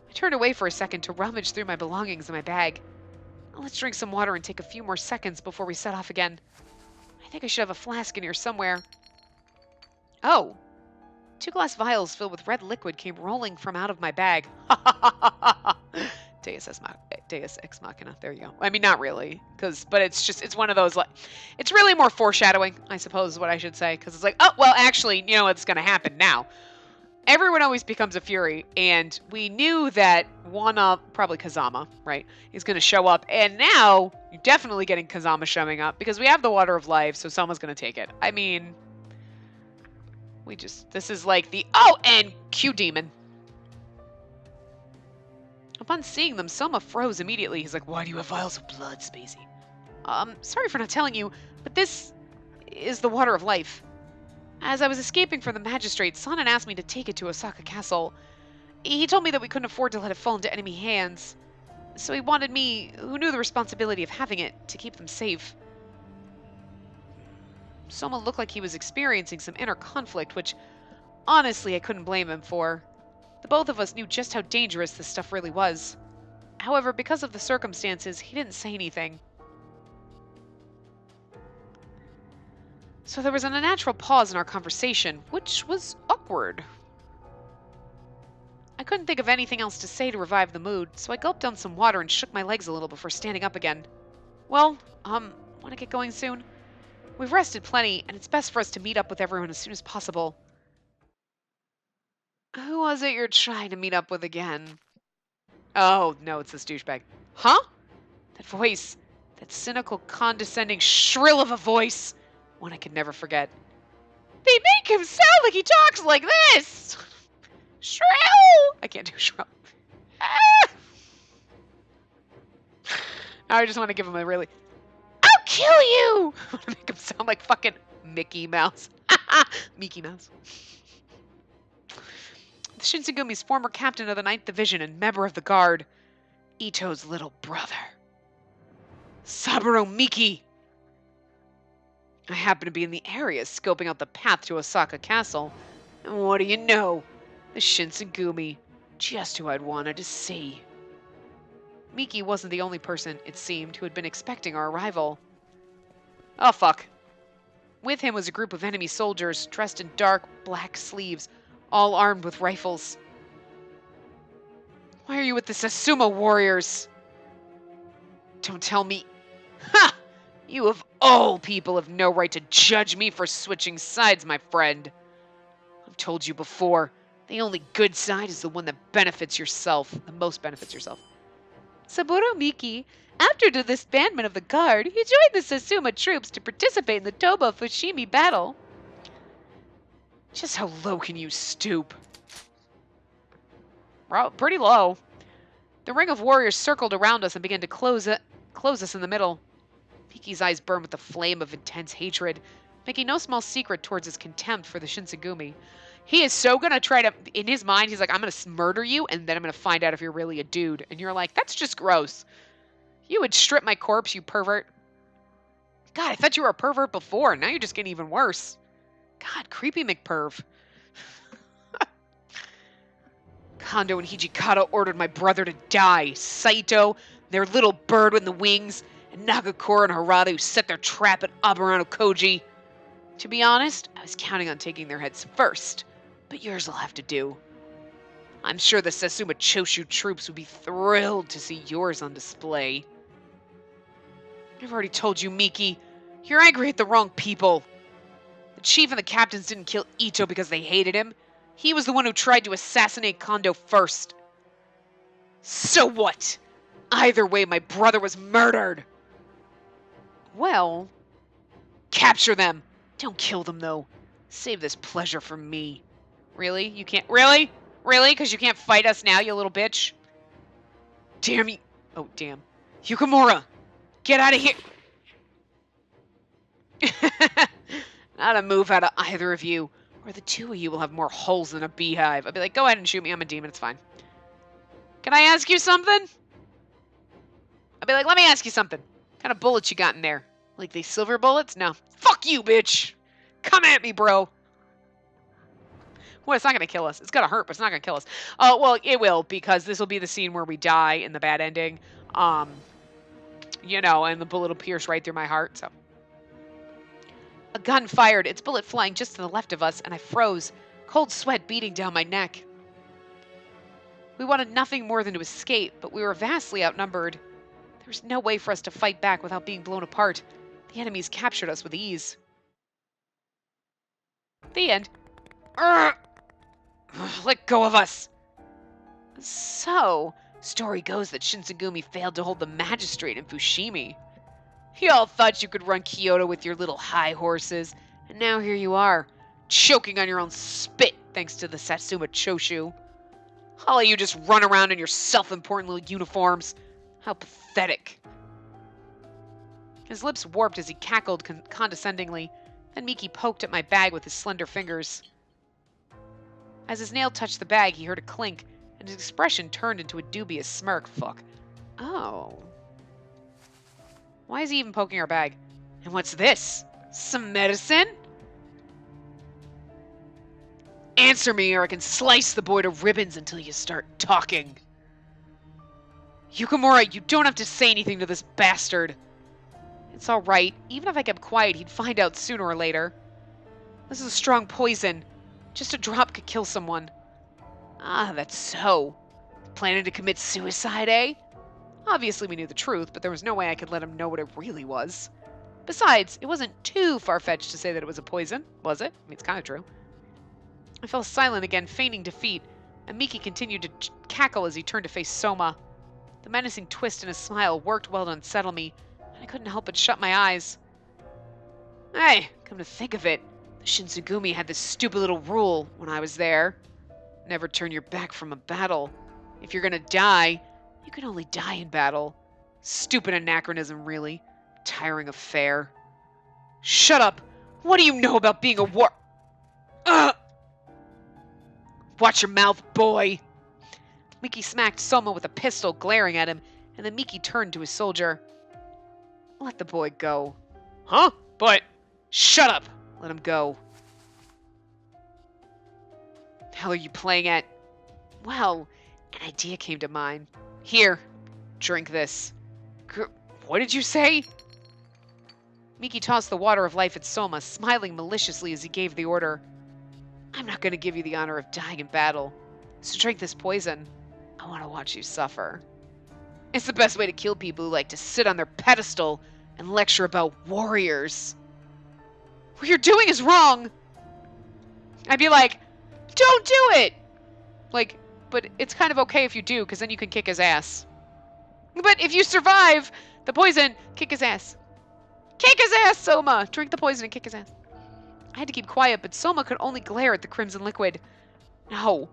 I turned away for a second to rummage through my belongings in my bag. Let's drink some water and take a few more seconds before we set off again. I think I should have a flask in here somewhere. Oh. 2 glass vials filled with red liquid came rolling from out of my bag. Deus Ex Machina. There you go. I mean, not really, but it's one of those, like, it's really more foreshadowing, I suppose is what I should say, because it's like, oh, well, actually, you know what's going to happen now. Everyone always becomes a Fury, and we knew that one of, probably Kazama, right, is going to show up, and now you're definitely getting Kazama showing up, because we have the Water of Life, so someone's going to take it. I mean, this is like the, oh, and Q-Demon. Upon seeing them, Soma froze immediately. He's like, why do you have vials of blood, Spacey? Sorry for not telling you, but this is the Water of Life. As I was escaping from the magistrate, Sanan asked me to take it to Osaka Castle. He told me that we couldn't afford to let it fall into enemy hands. So he wanted me, who knew the responsibility of having it, to keep them safe. Soma looked like he was experiencing some inner conflict, which, honestly, I couldn't blame him for. The both of us knew just how dangerous this stuff really was. However, because of the circumstances, he didn't say anything. So there was an unnatural pause in our conversation, which was awkward. I couldn't think of anything else to say to revive the mood, so I gulped down some water and shook my legs a little before standing up again. Well, want to get going soon? We've rested plenty, and it's best for us to meet up with everyone as soon as possible. Who was it you're trying to meet up with again? Oh, no, it's this douchebag. Huh? That voice. That cynical, condescending shrill of a voice. One I could never forget. They make him sound like he talks like this! Shrill! I can't do shrill. Ah! Now I just want to give him a really... I'll kill you! I want to make him sound like fucking Mickey Mouse. Mickey Mouse. Shinsegumi's former captain of the Ninth Division and member of the Guard. Ito's little brother. Saburo Miki! I happened to be in the area scoping out the path to Osaka Castle. And what do you know? The Shinsengumi. Just who I'd wanted to see. Miki wasn't the only person, it seemed, who had been expecting our arrival. Oh, fuck. With him was a group of enemy soldiers dressed in dark black sleeves, all armed with rifles. Why are you with the Satsuma warriors? Don't tell me. Ha! You of all people have no right to judge me for switching sides, my friend. I've told you before, the only good side is the one that benefits yourself, the most benefits yourself. Saburo Miki, after the disbandment of the Guard, he joined the Satsuma troops to participate in the Toba Fushimi battle. Just how low can you stoop? Well, pretty low. The ring of warriors circled around us and began to close us in the middle. Miki's eyes burned with the flame of intense hatred, making no small secret towards his contempt for the Shinsengumi. He is so gonna try to, in his mind, he's like, I'm gonna murder you, and then I'm gonna find out if you're really a dude. And you're like, that's just gross. You would strip my corpse, you pervert. God, I thought you were a pervert before. Now you're just getting even worse. God, creepy McPerv. Kondo and Hijikata ordered my brother to die. Saito, their little bird with the wings, and Nagakura and Harada who set their trap at Aburano Koji. To be honest, I was counting on taking their heads first, but yours will have to do. I'm sure the Satsuma Choshu troops would be thrilled to see yours on display. I've already told you, Miki, you're angry at the wrong people. The chief and the captains didn't kill Ito because they hated him. He was the one who tried to assassinate Kondo first. So what? Either way, my brother was murdered. Well, capture them. Don't kill them, though. Save this pleasure for me. Really? You can't? Really? Really? Because you can't fight us now, you little bitch? Damn you. Oh, damn. Yukimura, get out of here. Not a move out of either of you, or the two of you will have more holes than a beehive. I'd be like, go ahead and shoot me. I'm a demon. It's fine. Can I ask you something? I'd be like, let me ask you something. What kind of bullets you got in there? Like these silver bullets? No. Fuck you, bitch. Come at me, bro. Well, it's not going to kill us. It's going to hurt, but it's not going to kill us. Oh, well, it will, because this will be the scene where we die in the bad ending. You know, and the bullet will pierce right through my heart, so. A gun fired, its bullet flying just to the left of us, and I froze, cold sweat beating down my neck. We wanted nothing more than to escape, but we were vastly outnumbered. There was no way for us to fight back without being blown apart. The enemies captured us with ease. The end. Urgh! Let go of us! So, story goes that Shinsengumi failed to hold the magistrate in Fushimi. Y'all thought you could run Kyoto with your little high horses, and now here you are, choking on your own spit thanks to the Satsuma Choshu. All of you just run around in your self-important little uniforms. How pathetic. His lips warped as he cackled condescendingly. Then Miki poked at my bag with his slender fingers. As his nail touched the bag, he heard a clink, and his expression turned into a dubious smirk. Fuck. Oh. Why is he even poking our bag? And what's this? Some medicine? Answer me, or I can slice the boy to ribbons until you start talking. Yukimura, you don't have to say anything to this bastard. It's all right. Even if I kept quiet, he'd find out sooner or later. This is a strong poison. Just a drop could kill someone. Ah, that's so. Planning to commit suicide, eh? Obviously, we knew the truth, but there was no way I could let him know what it really was. Besides, it wasn't too far-fetched to say that it was a poison, was it? I mean, it's kind of true. I fell silent again, feigning defeat, and Miki continued to cackle as he turned to face Soma. The menacing twist in his smile worked well to unsettle me, and I couldn't help but shut my eyes. Hey, come to think of it, the Shinsengumi had this stupid little rule when I was there. Never turn your back from a battle. If you're gonna die, you can only die in battle. Stupid anachronism, really. Tiring affair. Shut up! What do you know about being a war... Ugh! Watch your mouth, boy! Miki smacked Soma with a pistol, glaring at him, and then Miki turned to his soldier. Let the boy go. Huh? But... Shut up! Let him go. The hell are you playing at? Well, an idea came to mind. Here, drink this. What did you say? Miki tossed the water of life at Soma, smiling maliciously as he gave the order. I'm not going to give you the honor of dying in battle, so drink this poison. I want to watch you suffer. It's the best way to kill people who like to sit on their pedestal and lecture about warriors. What you're doing is wrong. I'd be like, don't do it! Like, but it's kind of okay if you do, because then you can kick his ass. But if you survive the poison, kick his ass. Kick his ass, Soma! Drink the poison and kick his ass. I had to keep quiet, but Soma could only glare at the crimson liquid. No.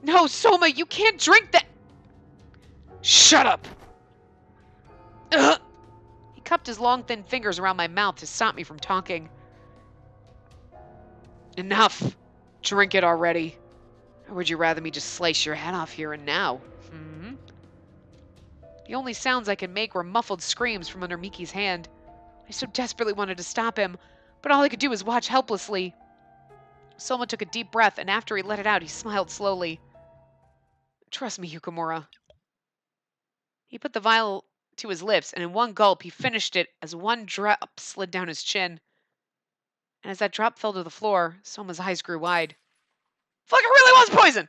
No, Soma, you can't drink that! Shut up! Ugh. He cupped his long, thin fingers around my mouth to stop me from talking. Enough! Drink it already. Or would you rather me just slice your head off here and now? The only sounds I could make were muffled screams from under Miki's hand. I so desperately wanted to stop him, but all I could do was watch helplessly. Soma took a deep breath, and after he let it out, he smiled slowly. Trust me, Yukamura. He put the vial to his lips, and in one gulp, he finished it as one drop slid down his chin. And as that drop fell to the floor, Soma's eyes grew wide. Fuck, it really was poison!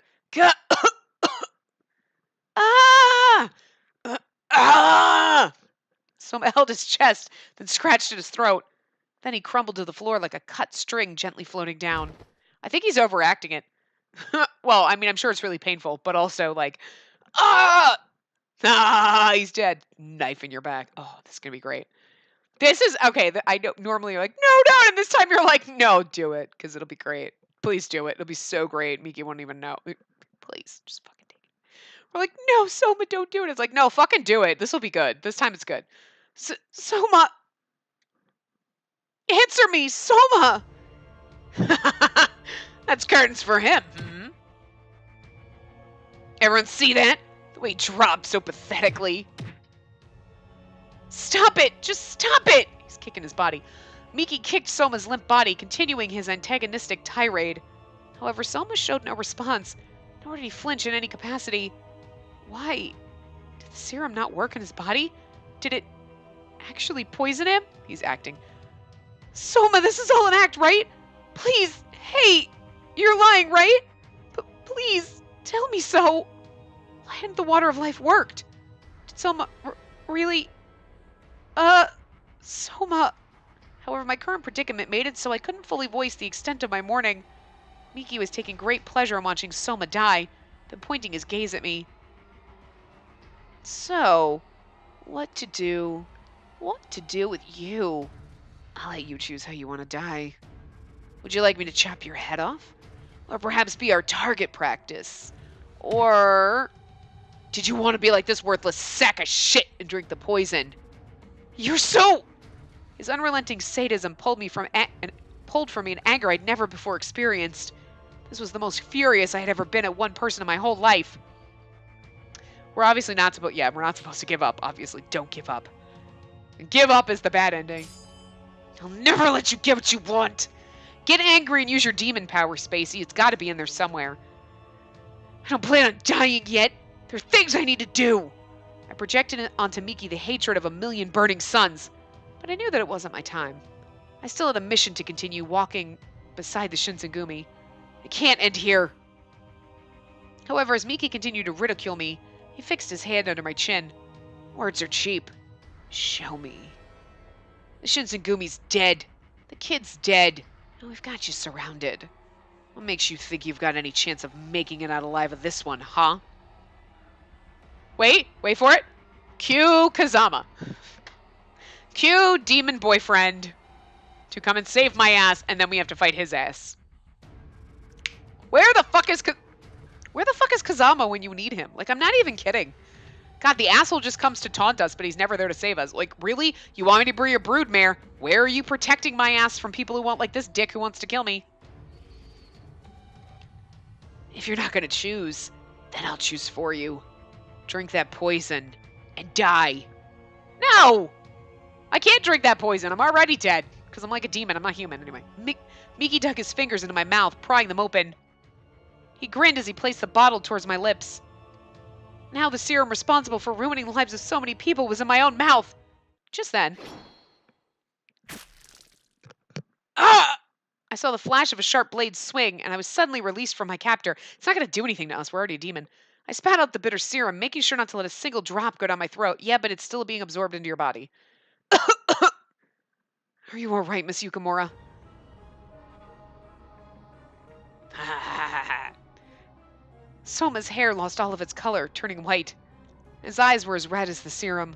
Ah! Ah! Soma held his chest, then scratched at his throat. Then he crumbled to the floor like a cut string gently floating down. I think he's overacting it. Well, I mean, I'm sure it's really painful, but also like, ah! Ah, he's dead. Knife in your back. Oh, this is going to be great. This is, okay, I know normally you're like, no, don't, and this time you're like, no, do it, because it'll be great. Please do it. It'll be so great. Miki won't even know. Please, just fucking take it. We're like, no, Soma, don't do it. It's like, no, fucking do it. This will be good. This time it's good. Soma! Answer me, Soma! That's curtains for him. Everyone see that? The way he dropped so pathetically. Stop it! Just stop it! He's kicking his body. Miki kicked Soma's limp body, continuing his antagonistic tirade. However, Soma showed no response, nor did he flinch in any capacity. Why? Did the serum not work in his body? Did it actually poison him? He's acting. Soma, this is all an act, right? Please, hey, you're lying, right? But please, tell me so. Why hadn't the water of life worked? Did Soma really... Soma... However, my current predicament made it so I couldn't fully voice the extent of my mourning. Miki was taking great pleasure in watching Soma die, then pointing his gaze at me. So, what to do? What to do with you? I'll let you choose how you want to die. Would you like me to chop your head off? Or perhaps be our target practice? Or... did you want to be like this worthless sack of shit and drink the poison? You're so... His unrelenting sadism pulled from me an anger I'd never before experienced. This was the most furious I had ever been at one person in my whole life. We're obviously not supposed... yeah, we're not supposed to give up. Obviously, don't give up. And give up is the bad ending. I'll never let you get what you want. Get angry and use your demon power, Spacey. It's got to be in there somewhere. I don't plan on dying yet. There are things I need to do. I projected onto Miki the hatred of a million burning suns. But I knew that it wasn't my time. I still had a mission to continue walking beside the Shinsengumi. It can't end here. However, as Miki continued to ridicule me, he fixed his hand under my chin. Words are cheap. Show me. The Shinsengumi's dead. The kid's dead. And we've got you surrounded. What makes you think you've got any chance of making it out alive of this one, huh? Wait for it. Cue Kazama. Cue demon boyfriend to come and save my ass, and then we have to fight his ass. Where the fuck is Kazama when you need him? Like, I'm not even kidding. God, the asshole just comes to taunt us, but he's never there to save us. Like, really? You want me to be your broodmare? Where are you protecting my ass from people who want, like, this dick who wants to kill me? If you're not gonna choose, then I'll choose for you. Drink that poison and die. No! I can't drink that poison. I'm already dead. Because I'm like a demon. I'm not human. Anyway. Miki dug his fingers into my mouth, prying them open. He grinned as he placed the bottle towards my lips. Now the serum responsible for ruining the lives of so many people was in my own mouth. Just then. Ah! I saw the flash of a sharp blade swing, and I was suddenly released from my captor. It's not going to do anything to us. We're already a demon. I spat out the bitter serum, making sure not to let a single drop go down my throat. Yeah, but it's still being absorbed into your body. Are you all right, Miss Yukimura? Soma's hair lost all of its color, turning white. His eyes were as red as the serum.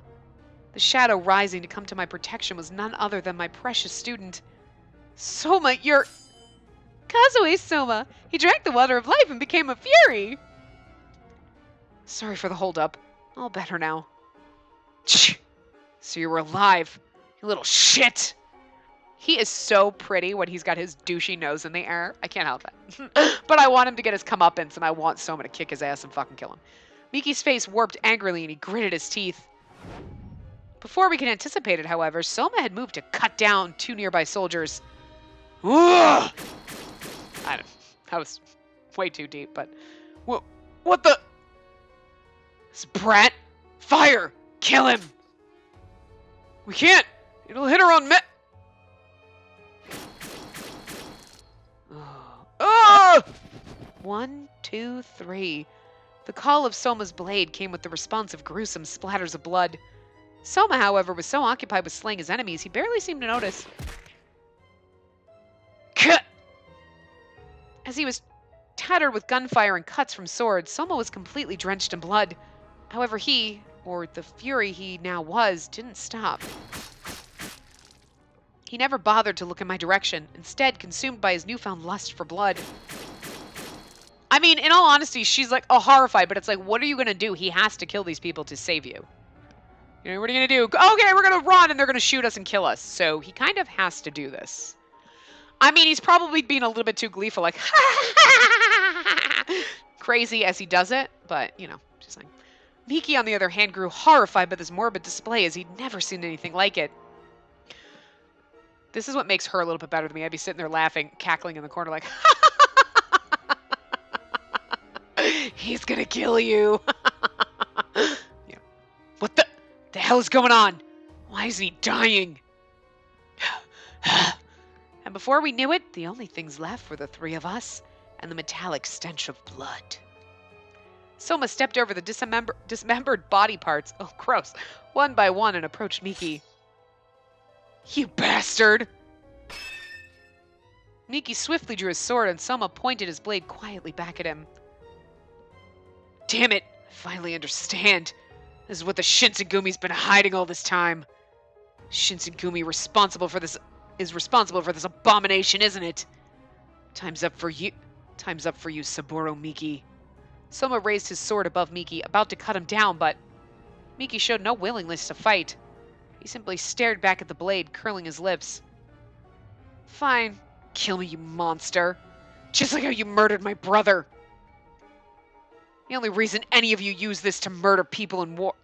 The shadow rising to come to my protection was none other than my precious student. Soma, you're... Kazue Soma. He drank the water of life and became a fury. Sorry for the holdup. All better now. So you were alive, you little shit. He is so pretty when he's got his douchey nose in the air. I can't help it. But I want him to get his comeuppance, and I want Soma to kick his ass and fucking kill him. Miki's face warped angrily, and he gritted his teeth. Before we could anticipate it, however, Soma had moved to cut down 2 nearby soldiers. Ugh! That was way too deep, but... What the... This brat! Fire! Kill him! We can't! It'll hit her on me... Oh! 1, 2, 3. The call of Soma's blade came with the response of gruesome splatters of blood. Soma, however, was so occupied with slaying his enemies, he barely seemed to notice. As he was tattered with gunfire and cuts from swords, Soma was completely drenched in blood. However, he, or the fury he now was, didn't stop. He never bothered to look in my direction, instead consumed by his newfound lust for blood. I mean, in all honesty, she's like, horrified, but it's like, what are you going to do? He has to kill these people to save you. You know, what are you going to do? Okay, we're going to run, and they're going to shoot us and kill us. So he kind of has to do this. I mean, he's probably being a little bit too gleeful, like, crazy as he does it, but, you know, just like. Miki, on the other hand, grew horrified by this morbid display as he'd never seen anything like it. This is what makes her a little bit better than me. I'd be sitting there laughing, cackling in the corner like, he's gonna kill you. Yeah. What the hell is going on? Why isn't he dying? And before we knew it, the only things left were the 3 of us and the metallic stench of blood. Soma stepped over the dismembered body parts, oh gross, one by one and approached Miki. You bastard! Miki swiftly drew his sword and Soma pointed his blade quietly back at him. Damn it! I finally understand. This is what the Shinsegumi's been hiding all this time. Shinsengumi is responsible for this abomination, isn't it? Time's up for you, Saburo Miki. Soma raised his sword above Miki, about to cut him down, but Miki showed no willingness to fight. He simply stared back at the blade, curling his lips. Fine. Kill me, you monster. Just like how you murdered my brother. The only reason any of you use this to murder people in war...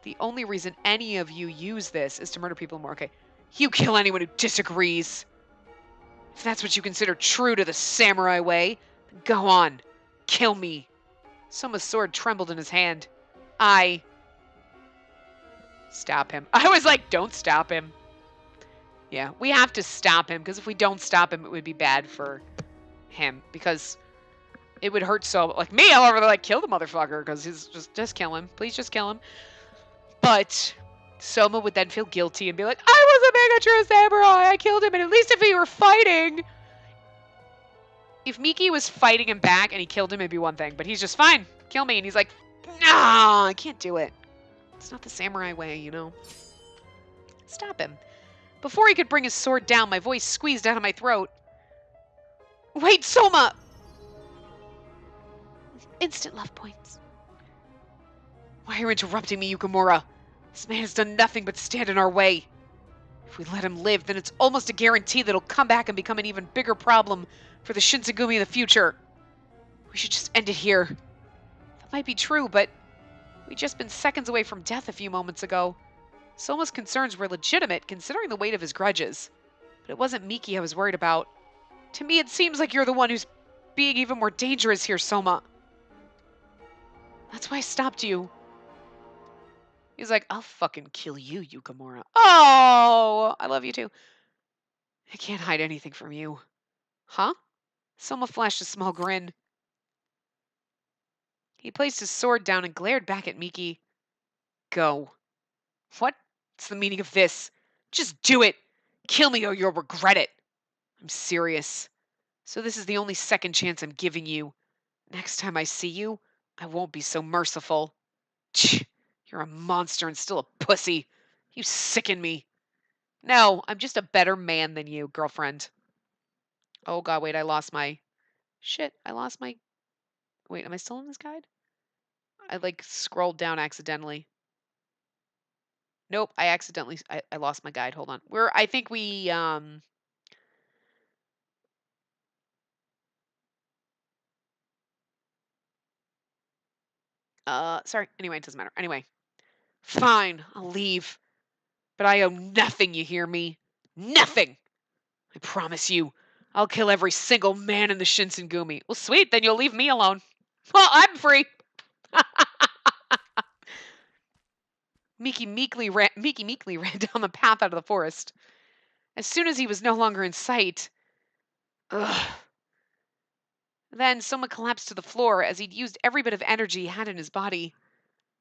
The only reason any of you use this is to murder people in war. Okay. You kill anyone who disagrees. If that's what you consider true to the samurai way, then go on. Kill me. Soma's sword trembled in his hand. Stop him. I was like, don't stop him. Yeah, we have to stop him, because if we don't stop him, it would be bad for him, because it would hurt so... Like me, however, they're like, kill the motherfucker, because he's just kill him. Please just kill him. But Soma would then feel guilty and be like, I wasn't being a true samurai. I killed him, and at least if he were fighting... If Miki was fighting him back and he killed him, it'd be one thing. But he's just, fine, kill me. And he's like, no, I can't do it. It's not the samurai way, you know. Stop him. Before he could bring his sword down, my voice squeezed out of my throat. Wait, Soma! Instant love points. Why are you interrupting me, Yukimura? This man has done nothing but stand in our way. If we let him live, then it's almost a guarantee that he'll come back and become an even bigger problem for the Shinsengumi in the future. We should just end it here. That might be true, but we'd just been seconds away from death a few moments ago. Soma's concerns were legitimate, considering the weight of his grudges. But it wasn't Miki I was worried about. To me, it seems like you're the one who's being even more dangerous here, Soma. That's why I stopped you. He's like, I'll fucking kill you, Yukimura. Oh, I love you too. I can't hide anything from you. Huh? Soma flashed a small grin. He placed his sword down and glared back at Miki. Go. What's the meaning of this? Just do it. Kill me or you'll regret it. I'm serious. So this is the only second chance I'm giving you. Next time I see you, I won't be so merciful. You're a monster and still a pussy. You sicken me. No, I'm just a better man than you, girlfriend. Oh god, wait, I lost my... Shit, I lost my... Wait, am I still in this guide? I, scrolled down accidentally. Nope, I lost my guide. Hold on. I think we, sorry. Anyway, it doesn't matter. Anyway. Fine, I'll leave. But I owe nothing, you hear me? Nothing! I promise you. I'll kill every single man in the Shinsengumi. Well, sweet, then you'll leave me alone. Well, I'm free. Miki meekly ran down the path out of the forest. As soon as he was no longer in sight... Ugh. Then Soma collapsed to the floor as he'd used every bit of energy he had in his body.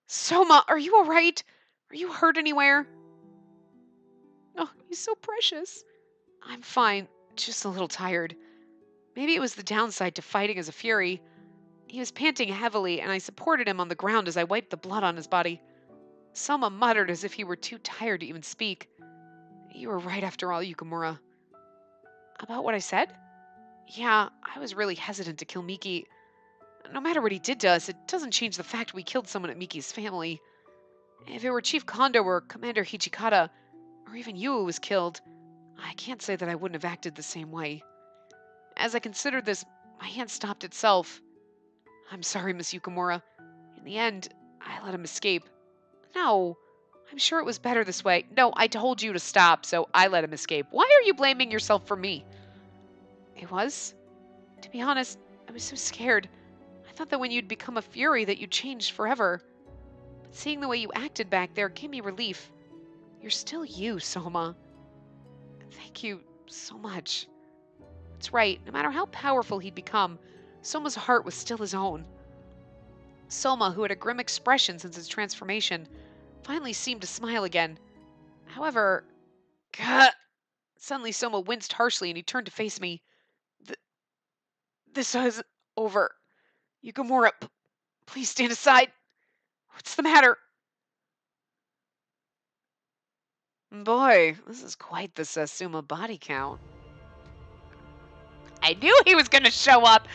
Soma, are you all right? Are you hurt anywhere? Oh, he's so precious. I'm fine, just a little tired. Maybe it was the downside to fighting as a fury. He was panting heavily, and I supported him on the ground as I wiped the blood on his body. Soma muttered as if he were too tired to even speak. You were right after all, Yukimura. About what I said? Yeah, I was really hesitant to kill Miki. No matter what he did to us, it doesn't change the fact we killed someone at Miki's family. If it were Chief Kondo or Commander Hichikata, or even you who was killed, I can't say that I wouldn't have acted the same way. As I considered this, my hand stopped itself. I'm sorry, Miss Yukimura. In the end, I let him escape. No, I'm sure it was better this way. No, I told you to stop, so I let him escape. Why are you blaming yourself for me? It was? To be honest, I was so scared. I thought that when you'd become a fury that you'd changed forever. But seeing the way you acted back there gave me relief. You're still you, Soma. Thank you so much. That's right. No matter how powerful he'd become, Soma's heart was still his own. Soma, who had a grim expression since his transformation, finally seemed to smile again. However, suddenly Soma winced harshly and he turned to face me. This is over. Yukimura, please stand aside. What's the matter? Boy, this is quite the Sasuma body count. I knew he was going to show up.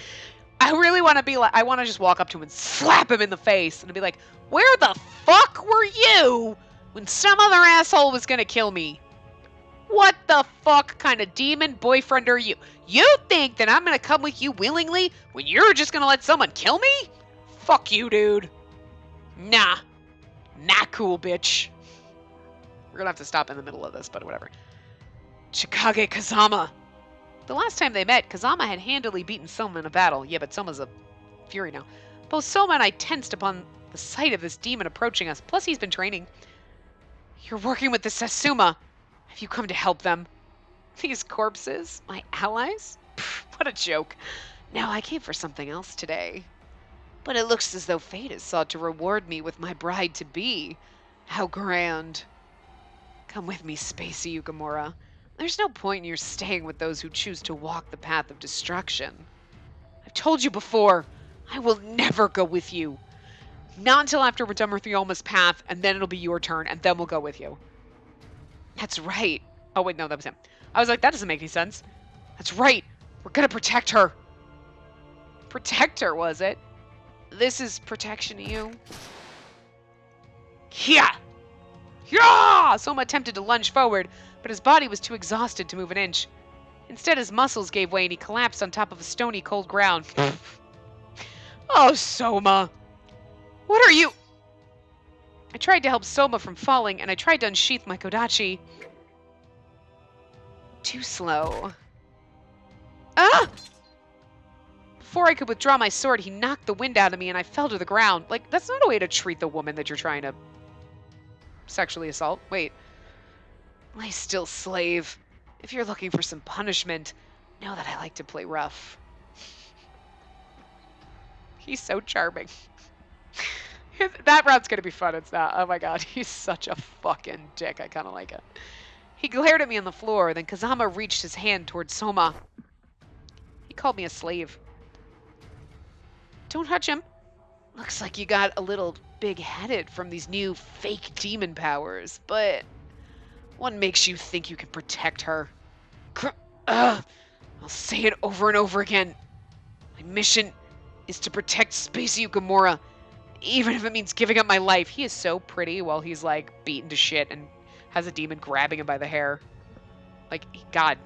I really want to be like, I want to just walk up to him and slap him in the face and be like, where the fuck were you when some other asshole was going to kill me? What the fuck kind of demon boyfriend are you? You think that I'm going to come with you willingly when you're just going to let someone kill me? Fuck you, dude. Nah. Not cool, bitch. We're going to have to stop in the middle of this, but whatever. Chikage Kazama. The last time they met, Kazama had handily beaten Soma in a battle. Yeah, but Soma's a fury now. Both Soma and I tensed upon the sight of this demon approaching us. Plus, he's been training. You're working with the Sasuma. Have you come to help them? These corpses? My allies? Pfft, what a joke. No, I came for something else today. But it looks as though fate has sought to reward me with my bride-to-be. How grand. Come with me, Spacey Yukimura. There's no point in your staying with those who choose to walk the path of destruction. I've told you before, I will never go with you. Not until after we're done with Ryoma's path, and then it'll be your turn, and then we'll go with you. That's right. Oh, wait, no, that was him. I was like, that doesn't make any sense. That's right. We're gonna protect her. Protect her, was it? This is protection to you. Yeah! Yeah! Soma attempted to lunge forward, but his body was too exhausted to move an inch. Instead, his muscles gave way and he collapsed on top of a stony, cold ground. Oh, Soma. What are you? I tried to help Soma from falling, and I tried to unsheath my Kodachi. Too slow. Ah! Before I could withdraw my sword, he knocked the wind out of me, and I fell to the ground. Like, that's not a way to treat the woman that you're trying to sexually assault. Wait. Lie still, slave. If you're looking for some punishment, know that I like to play rough. He's so charming. That round's gonna be fun. It's not. Oh my god, he's such a fucking dick. I kind of like it. He glared at me on the floor, then Kazama reached his hand towards Soma. He called me a slave. Don't touch him. Looks like you got a little big-headed from these new fake demon powers, but what makes you think you can protect her? I'll say it over and over again. My mission is to protect Spacey Ukamura, even if it means giving up my life. He is so pretty while he's, like, beaten to shit and has a demon grabbing him by the hair. Like, God.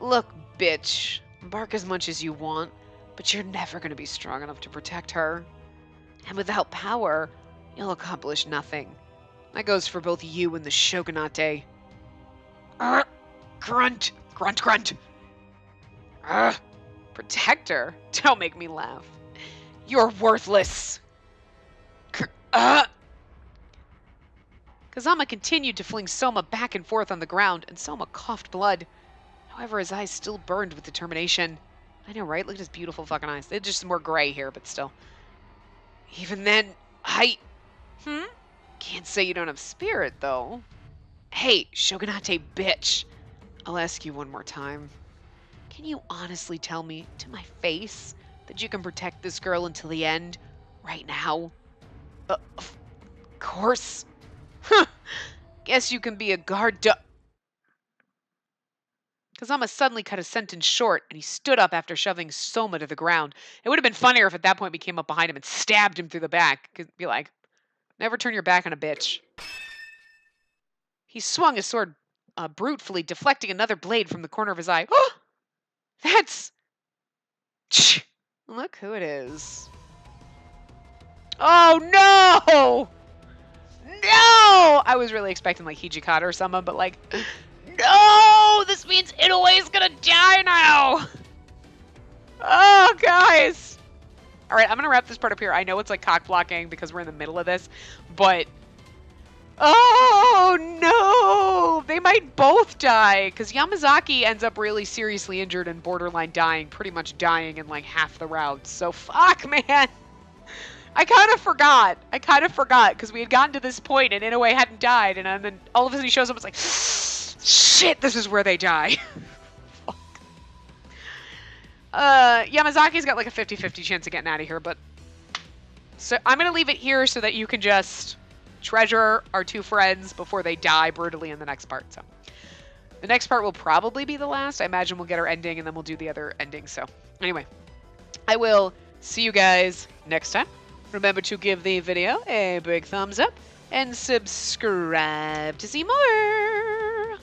Look, bitch. Bark as much as you want, but you're never going to be strong enough to protect her. And without power, you'll accomplish nothing. That goes for both you and the Shogunate. Grunt! Grunt, grunt! Protect her? Don't make me laugh. You're worthless! Kazama continued to fling Soma back and forth on the ground, and Soma coughed blood. However, his eyes still burned with determination. I know, right? Look at his beautiful fucking eyes. They're just more gray here, but still. Even then, Can't say you don't have spirit, though. Hey, Shogunate bitch. I'll ask you one more time. Can you honestly tell me, to my face, that you can protect this girl until the end? Right now? Of course. Guess you can be a guard Kazama suddenly cut his sentence short, and he stood up after shoving Soma to the ground. It would have been funnier if at that point we came up behind him and stabbed him through the back. Be like, never turn your back on a bitch. He swung his sword brutally, deflecting another blade from the corner of his eye. Oh! That's... Look who it is. Oh, no! No! I was really expecting, like, Hijikata or someone, but, like... No! This means Inoue's gonna die now! Oh, guys! Alright, I'm gonna wrap this part up here. I know it's, like, cock-blocking because we're in the middle of this, but... Oh, no! They might both die, because Yamazaki ends up really seriously injured and borderline dying, pretty much dying in, like, half the routes. So, fuck, man! I kind of forgot, because we had gotten to this point and Inoue hadn't died, and then all of a sudden he shows up and it's like, shit, this is where they die. Fuck. Yamazaki's got like a 50-50 chance of getting out of here, but... So I'm going to leave it here so that you can just treasure our two friends before they die brutally in the next part. So the next part will probably be the last. I imagine we'll get our ending and then we'll do the other ending. So anyway, I will see you guys next time. Remember to give the video a big thumbs up and subscribe to see more.